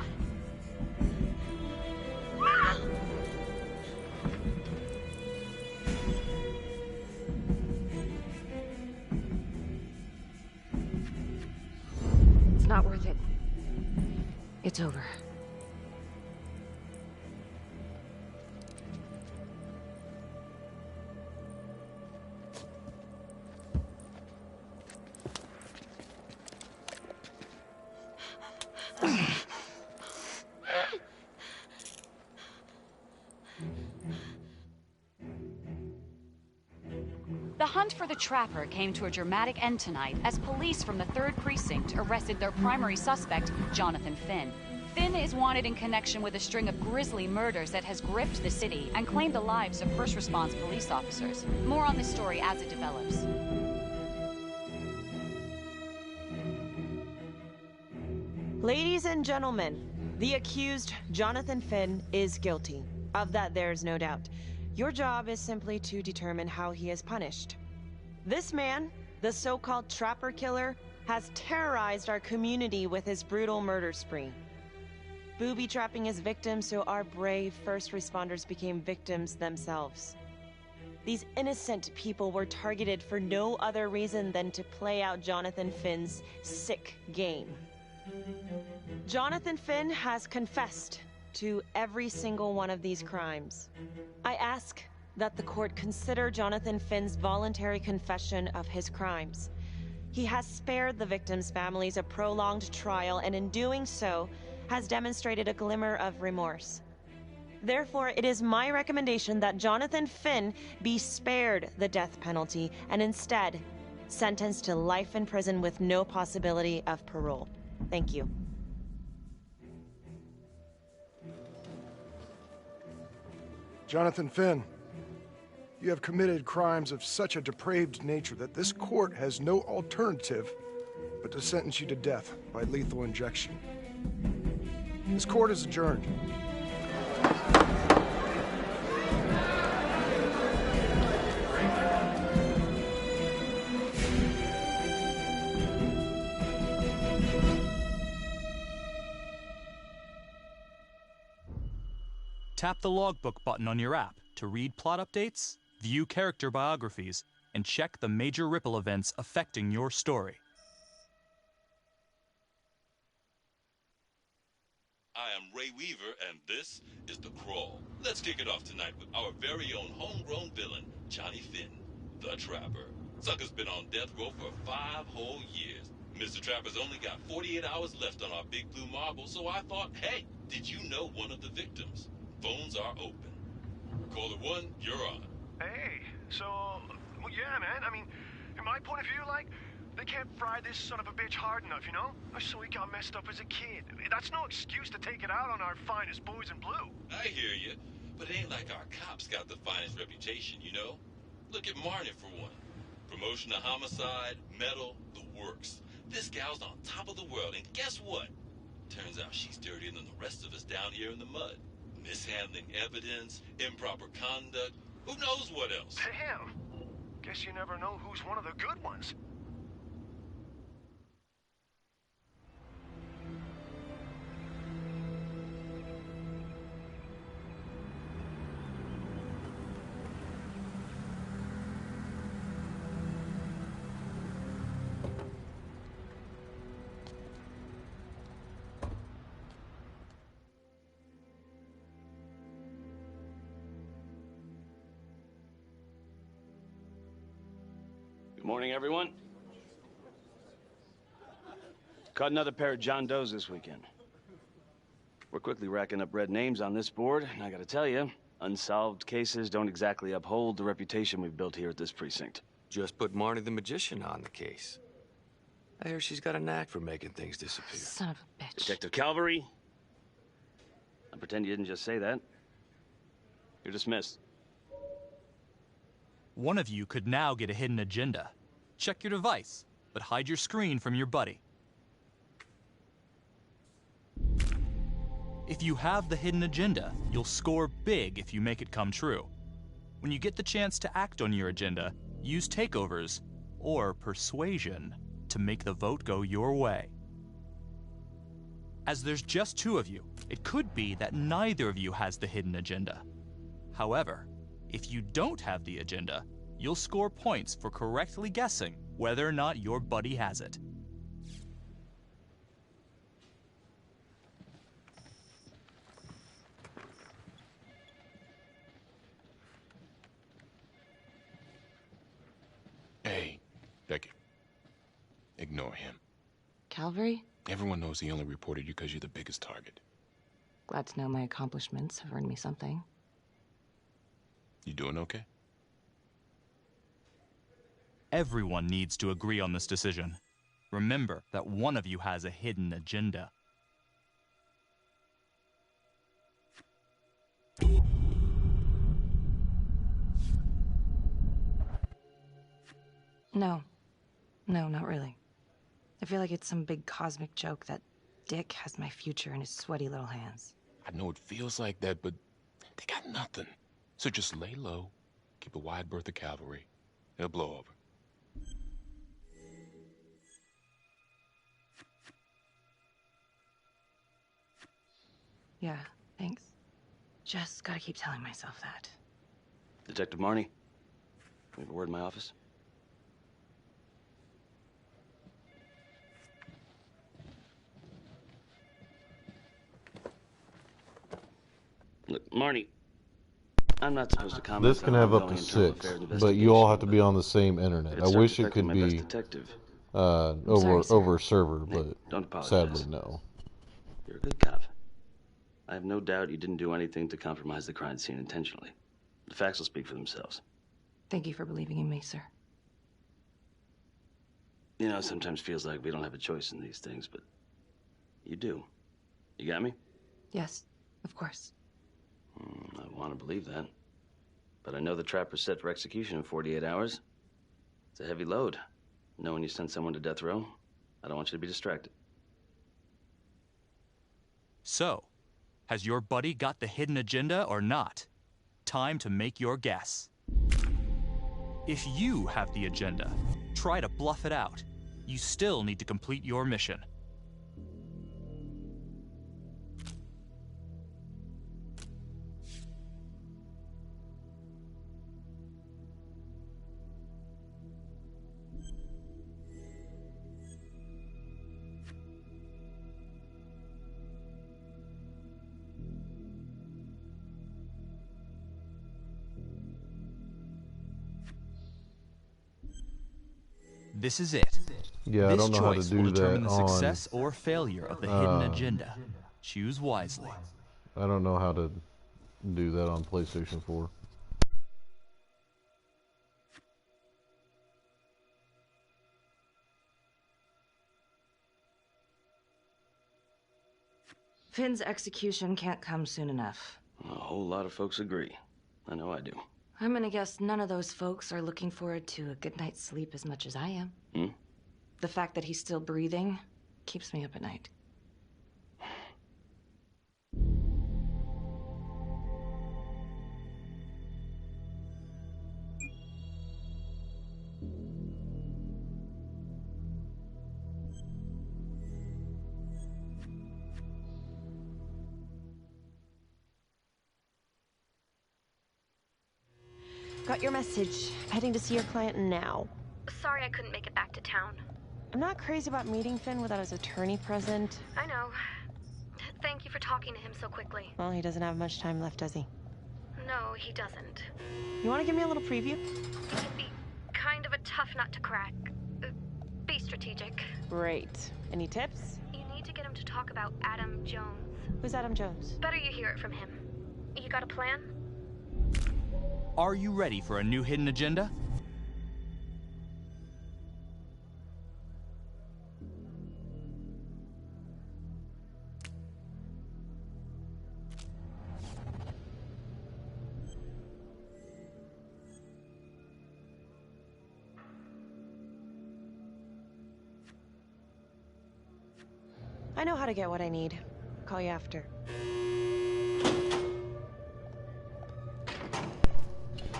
It's not worth it. It's over. The hunt for the Trapper came to a dramatic end tonight as police from the 3rd Precinct arrested their primary suspect, Jonathan Finn. Finn is wanted in connection with a string of grisly murders that has gripped the city and claimed the lives of first response police officers. More on this story as it develops. Ladies and gentlemen, the accused, Jonathan Finn, is guilty. Of that, there's no doubt. Your job is simply to determine how he is punished. This man, the so-called Trapper Killer, has terrorized our community with his brutal murder spree. Booby-trapping his victims so our brave first responders became victims themselves. These innocent people were targeted for no other reason than to play out Jonathan Finn's sick game. Jonathan Finn has confessed to every single one of these crimes. I ask that the court consider Jonathan Finn's voluntary confession of his crimes. He has spared the victims' families a prolonged trial, and in doing so, has demonstrated a glimmer of remorse. Therefore, it is my recommendation that Jonathan Finn be spared the death penalty and instead sentenced to life in prison with no possibility of parole. Thank you. Jonathan Finn, you have committed crimes of such a depraved nature that this court has no alternative but to sentence you to death by lethal injection. This court is adjourned. Tap the logbook button on your app to read plot updates, view character biographies, and check the major ripple events affecting your story. I am Ray Weaver, and this is The Crawl. Let's kick it off tonight with our very own homegrown villain, Johnny Finn, the Trapper. Sucker's been on death row for 5 whole years. Mr. Trapper's only got 48 hours left on our big blue marble, so I thought, hey, did you know one of the victims? Phones are open. Caller 1, you're on. Hey, so, well, yeah, man. I mean, in my point of view, like, they can't fry this son of a bitch hard enough, you know? So he got messed up as a kid. That's no excuse to take it out on our finest boys in blue. I hear you, but it ain't like our cops got the finest reputation, you know? Look at Marnie for one. Promotion to homicide, medal, the works. This gal's on top of the world, and guess what? Turns out she's dirtier than the rest of us down here in the mud. Mishandling evidence, improper conduct, who knows what else? Damn. Guess you never know who's one of the good ones. Morning, everyone. Caught another pair of John Does this weekend. We're quickly racking up red names on this board, and I gotta tell you, unsolved cases don't exactly uphold the reputation we've built here at this precinct. Just put Marnie the Magician on the case. I hear she's got a knack for making things disappear. Son of a bitch. Detective Calvary? I pretend you didn't just say that. You're dismissed. One of you could now get a hidden agenda. Check your device, but hide your screen from your buddy. If you have the hidden agenda, you'll score big if you make it come true. When you get the chance to act on your agenda, use takeovers or persuasion to make the vote go your way. As there's just 2 of you, it could be that neither of you has the hidden agenda. However, if you don't have the agenda, you'll score points for correctly guessing whether or not your buddy has it. Hey, Becky. Ignore him. Calvary? Everyone knows he only reported you because you're the biggest target. Glad to know my accomplishments have earned me something. You doing okay? Everyone needs to agree on this decision. Remember that one of you has a hidden agenda. No. No, not really. I feel like it's some big cosmic joke that Dick has my future in his sweaty little hands. I know it feels like that, but they got nothing. So just lay low, keep a wide berth of cavalry. They'll blow over. Yeah, thanks. Just gotta keep telling myself that. Detective Marnie, we have a word in my office. Look, Marnie, I'm not supposed to comment. This can have up to 6, but you all have to be on the same internet. I wish it could be over a server, but sadly no. You're a good cop. I have no doubt you didn't do anything to compromise the crime scene intentionally. The facts will speak for themselves. Thank you for believing in me, sir. You know, it sometimes feels like we don't have a choice in these things, but you do. You got me? Yes, of course. I want to believe that. But I know the trapper's set for execution in 48 hours. It's a heavy load. Knowing you sent someone to death row, I don't want you to be distracted. So, has your buddy got the hidden agenda or not? Time to make your guess. If you have the agenda, try to bluff it out. You still need to complete your mission. This is it. Yeah, I don't know how to do will determine that the on, success or failure of the hidden agenda. Choose wisely. I don't know how to do that on PlayStation 4. Finn's execution can't come soon enough. A whole lot of folks agree. I know I do. I'm gonna guess none of those folks are looking forward to a good night's sleep as much as I am. The fact that he's still breathing keeps me up at night. Got your message. Heading to see your client now. Sorry I couldn't make it back to town. I'm not crazy about meeting Finn without his attorney present. I know. Thank you for talking to him so quickly. Well, he doesn't have much time left, does he? No, he doesn't. You want to give me a little preview? It can be kind of a tough nut to crack. Be strategic. Great. Any tips? You need to get him to talk about Adam Jones. Who's Adam Jones? Better you hear it from him. You got a plan? Are you ready for a new hidden agenda? I know how to get what I need. Call you after.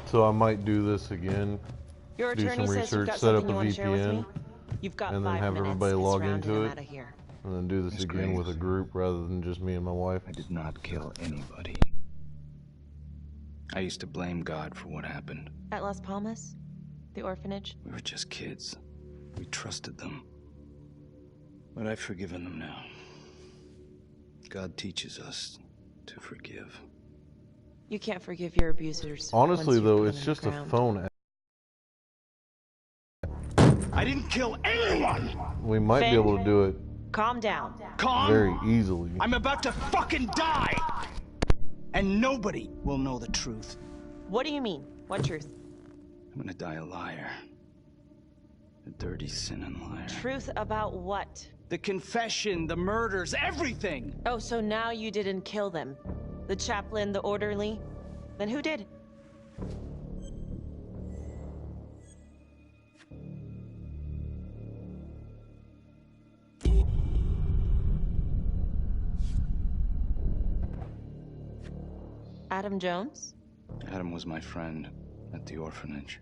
So I might do this again. Your do attorney some says you've research, got set up something a you want to share with VPN, me? You've got and then 5 have minutes. everybody This log round into and I'm it, outta here. and then do this Miss again with a Graves. group rather than just me and my wife. I did not kill anybody. I used to blame God for what happened. At Las Palmas? The orphanage? We were just kids. We trusted them. But I've forgiven them now. God teaches us to forgive. You can't forgive your abusers. Honestly, once you've though, put it's them just a ground. phone. I didn't kill anyone! We might be Finn? able to do it Calm down. Calm? very easily. I'm about to fucking die! And nobody will know the truth. What do you mean? What truth? I'm gonna die a liar. A dirty, sinning liar. Truth about what? The confession, the murders, everything! Oh, so now you didn't kill them? The chaplain, the orderly? Then who did? Adam Jones? Adam was my friend at the orphanage.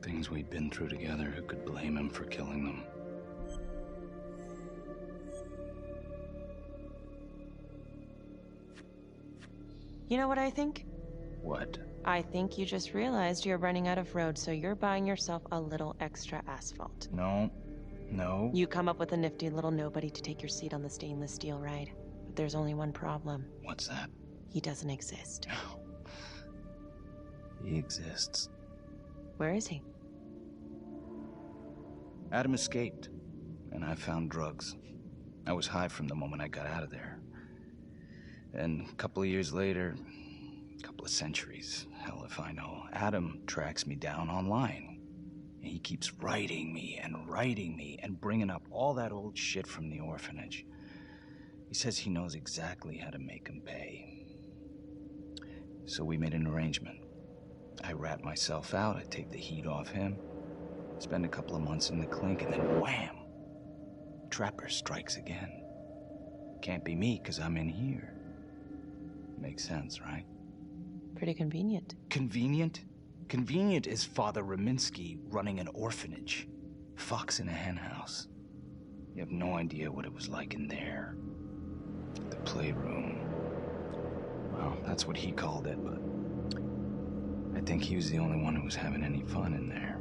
Things we'd been through together, who could blame him for killing them? You know what I think? What? I think you just realized you're running out of road, so you're buying yourself a little extra asphalt. No. No. You come up with a nifty little nobody to take your seat on the stainless steel ride. But there's only one problem. What's that? He doesn't exist. He exists. Where is he? Adam escaped, and I found drugs. I was high from the moment I got out of there. And a couple of years later, a couple of centuries, hell if I know, Adam tracks me down online. And he keeps writing me and bringing up all that old shit from the orphanage. He says he knows exactly how to make him pay. So we made an arrangement. I rat myself out, I take the heat off him, spend a couple of months in the clink, and then wham! Trapper strikes again. Can't be me, 'cause I'm in here. Makes sense, right? Pretty convenient. Convenient? Convenient is Father Raminsky running an orphanage. Fox in a henhouse. You have no idea what it was like in there. The playroom. Well, that's what he called it, but I think he was the only one who was having any fun in there.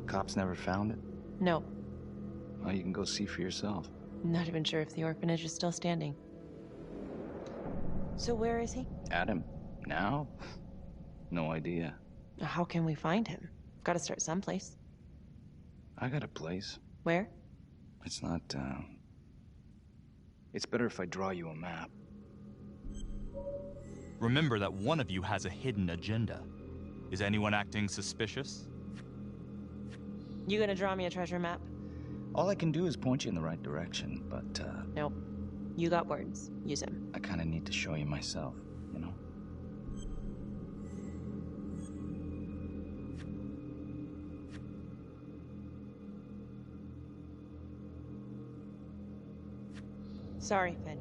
Cops never found it? No. Well, you can go see for yourself. Not even sure if the orphanage is still standing. So where is he? Adam? Now? No idea. How can we find him? Gotta start someplace. I got a place. Where? It's not, It's better if I draw you a map. Remember that one of you has a hidden agenda. Is anyone acting suspicious? You gonna draw me a treasure map? All I can do is point you in the right direction, but, Nope. You got words. Use them. I kinda need to show you myself, you know? Sorry, Finn.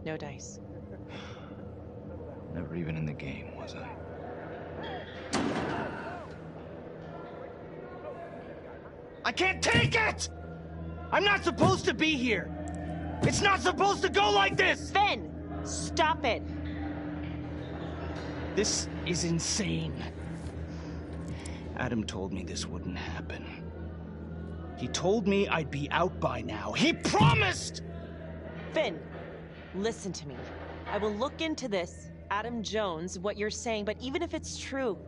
No dice. Never even in the game, was I? I can't take it! I'm not supposed to be here! It's not supposed to go like this! Finn! Stop it! This is insane. Adam told me this wouldn't happen. He told me I'd be out by now. He promised! Finn, listen to me. I will look into this, Adam Jones, what you're saying, but even if it's true,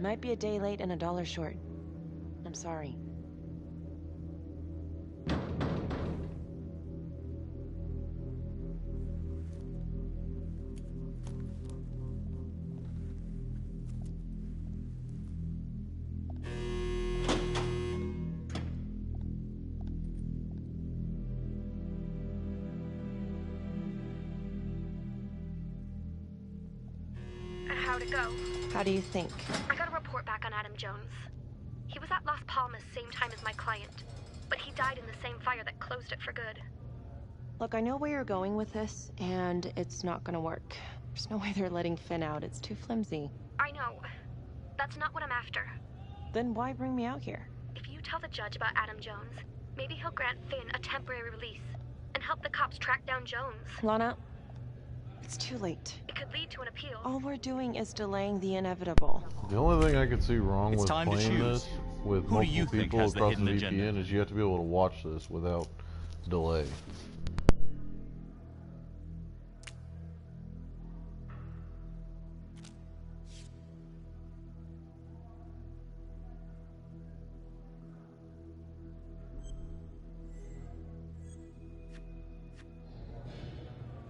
Might be a day late and $1 short. I'm sorry. How'd it go? How do you think? I got a report back on Adam Jones. He was at Las Palmas same time as my client, but he died in the same fire that closed it for good. Look, I know where you're going with this, and it's not gonna work. There's no way they're letting Finn out. It's too flimsy. I know. That's not what I'm after. Then why bring me out here? If you tell the judge about Adam Jones, maybe he'll grant Finn a temporary release and help the cops track down Jones. Lana, it's too late. It could lead to an appeal. All we're doing is delaying the inevitable. The only thing I could see wrong with time to playing choose. this with Who do you multiple think people has the across the hidden VPN agenda? is you have to be able to watch this without delay.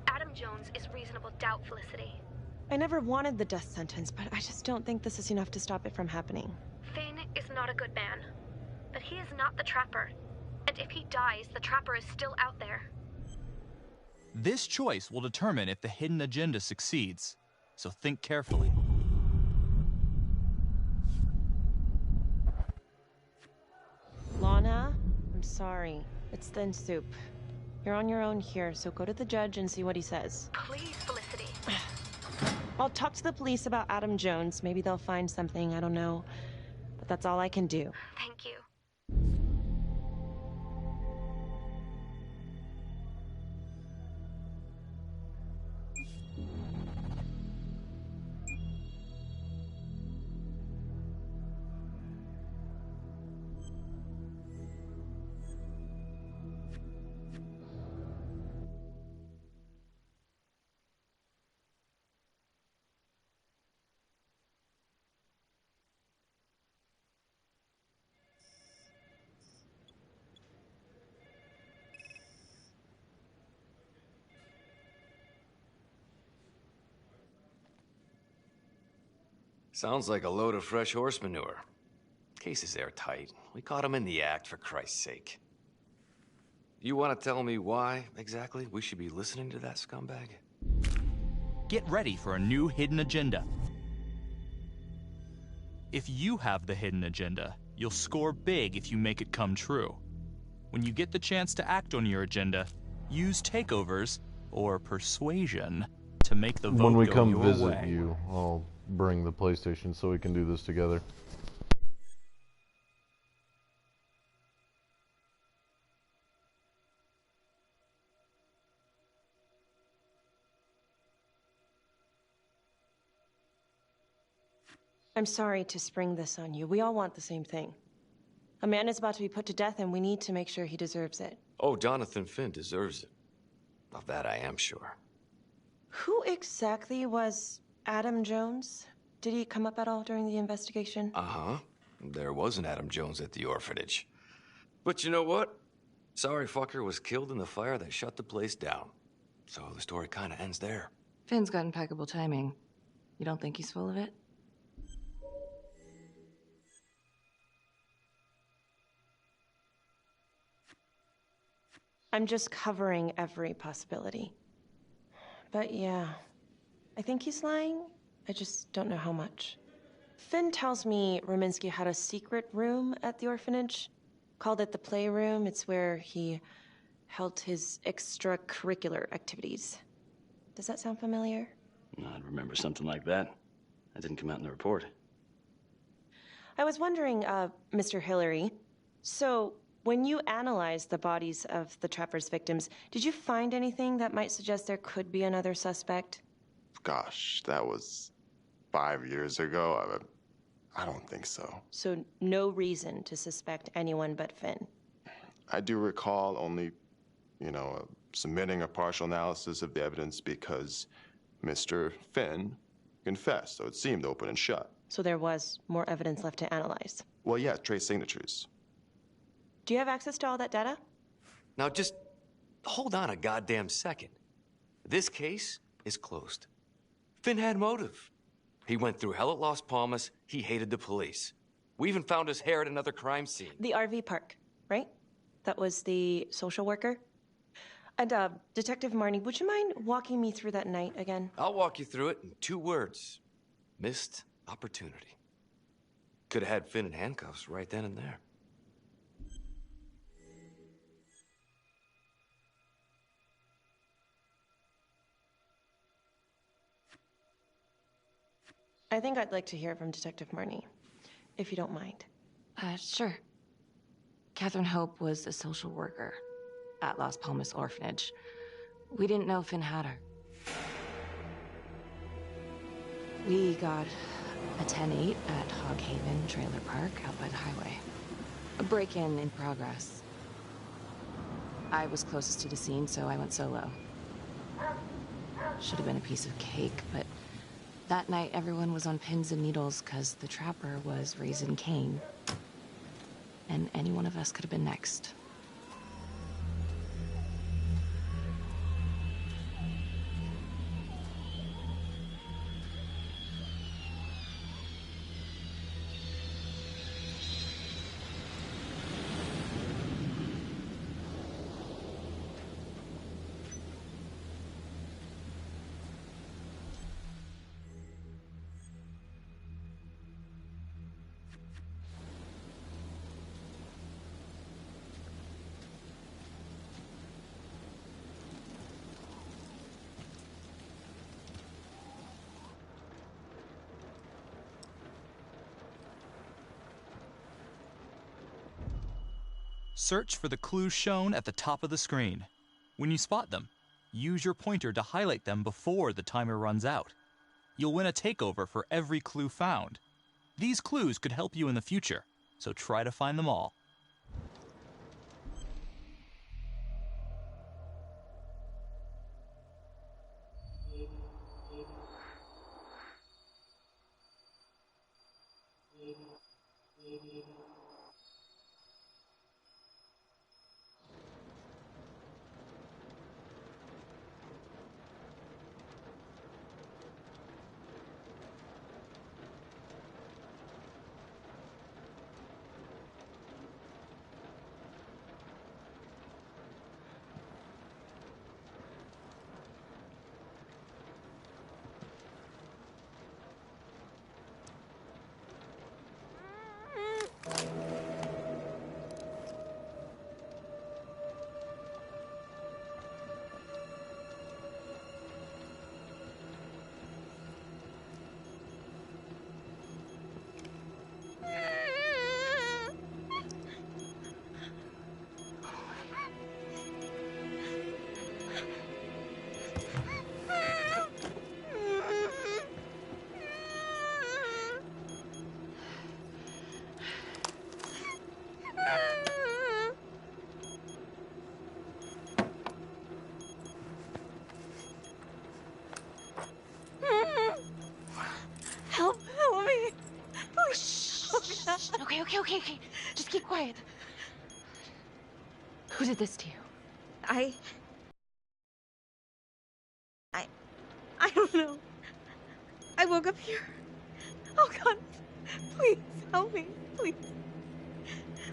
Adam Jones is reasonable doubt, Felicity. I never wanted the death sentence, but I just don't think this is enough to stop it from happening. Finn is not a good man, but he is not the Trapper. And if he dies, the Trapper is still out there. This choice will determine if the hidden agenda succeeds, so think carefully. Lana, I'm sorry. It's thin soup. You're on your own here, so go to the judge and see what he says. Please, Felicity. I'll talk to the police about Adam Jones. Maybe they'll find something, I don't know. But that's all I can do. Thank you. Sounds like a load of fresh horse manure. Case is airtight. We caught him in the act, for Christ's sake. You want to tell me why, exactly, we should be listening to that scumbag? Get ready for a new hidden agenda. If you have the hidden agenda, you'll score big if you make it come true. When you get the chance to act on your agenda, use takeovers or persuasion to make the vote When we go come your visit way. you, I'll bring the PlayStation so we can do this together. I'm sorry to spring this on you. We all want the same thing. A man is about to be put to death, and we need to make sure he deserves it. Oh, Jonathan Finn deserves it. Of that I am sure. Who exactly was Adam Jones? Did he come up at all during the investigation? Uh-huh. There was an Adam Jones at the orphanage. But you know what? Sorry fucker was killed in the fire that shut the place down. So the story kind of ends there. Finn's got impeccable timing. You don't think he's full of it? I'm just covering every possibility. But yeah, I think he's lying. I just don't know how much. Finn tells me Rominsky had a secret room at the orphanage. Called it the playroom. It's where he held his extracurricular activities. Does that sound familiar? I'd remember something like that. That didn't come out in the report. I was wondering, Mr. Hillary, so when you analyzed the bodies of the Trapper's victims, did you find anything that might suggest there could be another suspect? Gosh, that was 5 years ago. I don't think so. So no reason to suspect anyone but Finn? I do recall only, submitting a partial analysis of the evidence because Mr. Finn confessed, so it seemed open and shut. So there was more evidence left to analyze. Well, yeah, trace signatures. Do you have access to all that data? Now just hold on a goddamn second. This case is closed. Finn had motive. He went through hell at Las Palmas. He hated the police. We even found his hair at another crime scene. The RV park, right? That was the social worker? And, Detective Marnie, would you mind walking me through that night again? I'll walk you through it in 2 words. Missed opportunity. Could have had Finn in handcuffs right then and there. I think I'd like to hear from Detective Marnie, if you don't mind. Sure. Catherine Hope was a social worker at Las Palmas Orphanage. We didn't know Finn had her. We got a 10-8 at Hog Haven Trailer Park out by the highway. A break-in in progress. I was closest to the scene, so I went solo. Should have been a piece of cake, but that night everyone was on pins and needles because the trapper was raising Cain. And any one of us could have been next. Search for the clues shown at the top of the screen. When you spot them, use your pointer to highlight them before the timer runs out. You'll win a takeover for every clue found. These clues could help you in the future, so try to find them all. Help me. Please. Okay. Just keep quiet. Who did this to you? I don't know. I woke up here. Oh God, please help me, please.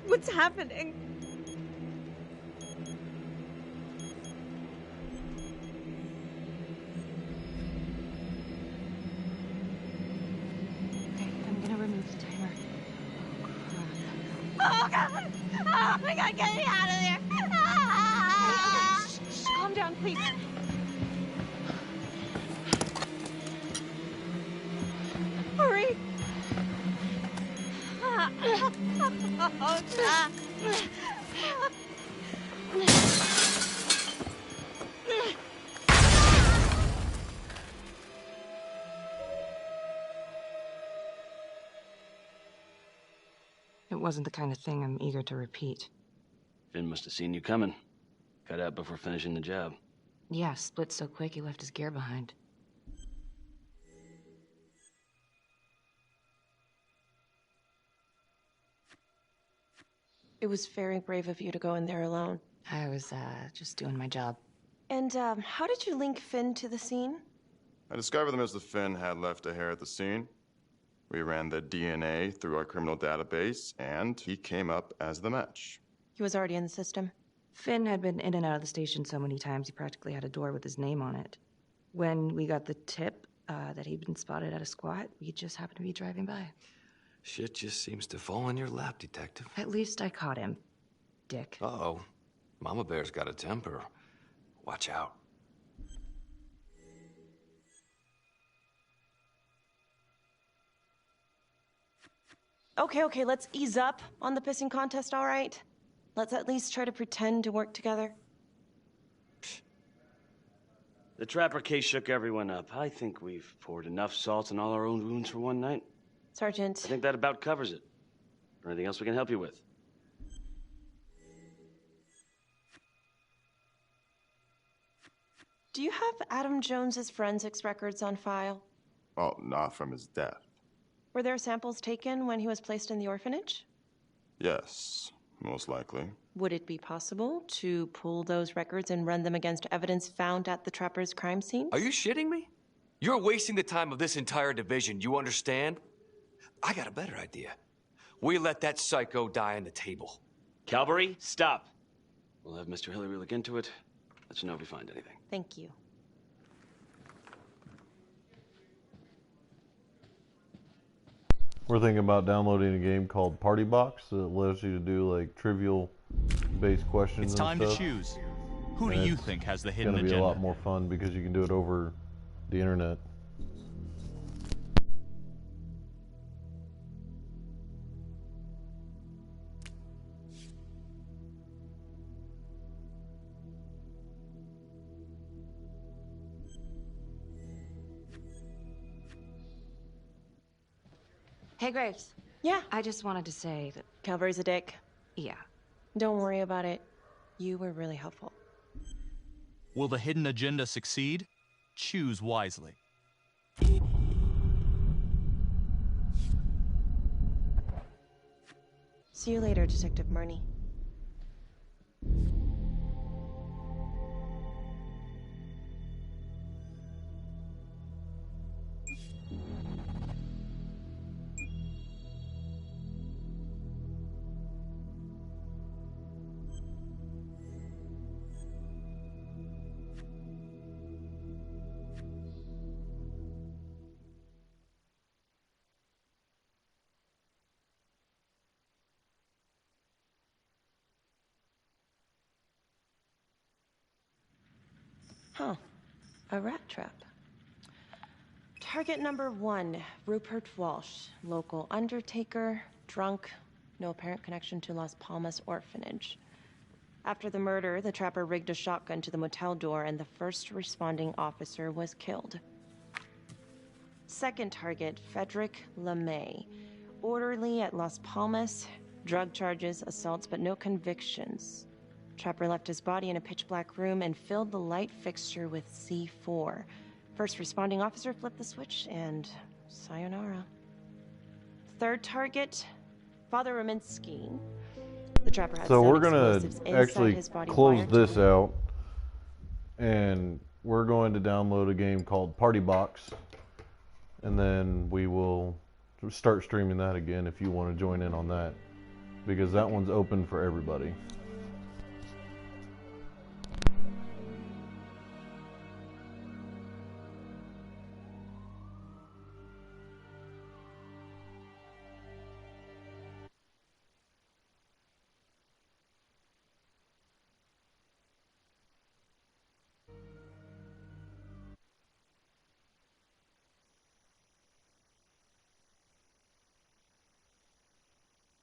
What's happening? Okay, I'm gonna remove the timer. Oh God! Oh my God, get me out of there! Okay, shh, calm down, please. Hurry! Oh, God. It wasn't the kind of thing I'm eager to repeat. Finn must have seen you coming. Got out before finishing the job. Yeah, split so quick he left his gear behind. It was very brave of you to go in there alone. I was, just doing my job. And, how did you link Finn to the scene? I discovered that Mr. Finn had left a hair at the scene. We ran the DNA through our criminal database, and he came up as the match. He was already in the system. Finn had been in and out of the station so many times he practically had a door with his name on it. When we got the tip that he'd been spotted at a squat, we just happened to be driving by. Shit just seems to fall in your lap, Detective. At least I caught him, Dick. Uh-oh. Mama Bear's got a temper. Watch out. Okay, let's ease up on the pissing contest, all right? Let's at least try to pretend to work together. The Trapper case shook everyone up. I think we've poured enough salt in all our own wounds for one night. Sergeant. I think that about covers it. Or anything else we can help you with? Do you have Adam Jones's forensics records on file? Well, not from his death. Were there samples taken when he was placed in the orphanage? Yes, most likely. Would it be possible to pull those records and run them against evidence found at the Trapper's crime scene? Are you shitting me? You're wasting the time of this entire division, you understand? I got a better idea. We let that psycho die on the table. Calvary, stop. We'll have Mr. Hillary look into it. Let you know if we find anything. Thank you. We're thinking about downloading a game called Party Box that allows you to do like trivial-based questions. It's time to choose. Who do you think has the hidden agenda? It's going to be a lot more fun because you can do it over the internet. Hey, Graves. Yeah? I just wanted to say that... Calvary's a dick. Yeah. Don't worry about it. You were really helpful. Will the hidden agenda succeed? Choose wisely. See you later, Detective Marnie. Huh. A rat trap. Target number 1, Rupert Walsh, local undertaker, drunk, no apparent connection to Las Palmas orphanage. After the murder, the trapper rigged a shotgun to the motel door and the first responding officer was killed. Second target, Frederick LeMay, orderly at Las Palmas, drug charges, assaults, but no convictions. Trapper left his body in a pitch-black room and filled the light fixture with C4. First responding officer flipped the switch, and sayonara. Third target, Father Rominsky. The trapper had So some we're gonna explosives inside actually his body close wired this to out, and we're going to download a game called Party Box, and then we will start streaming that again if you want to join in on that, because that one's open for everybody.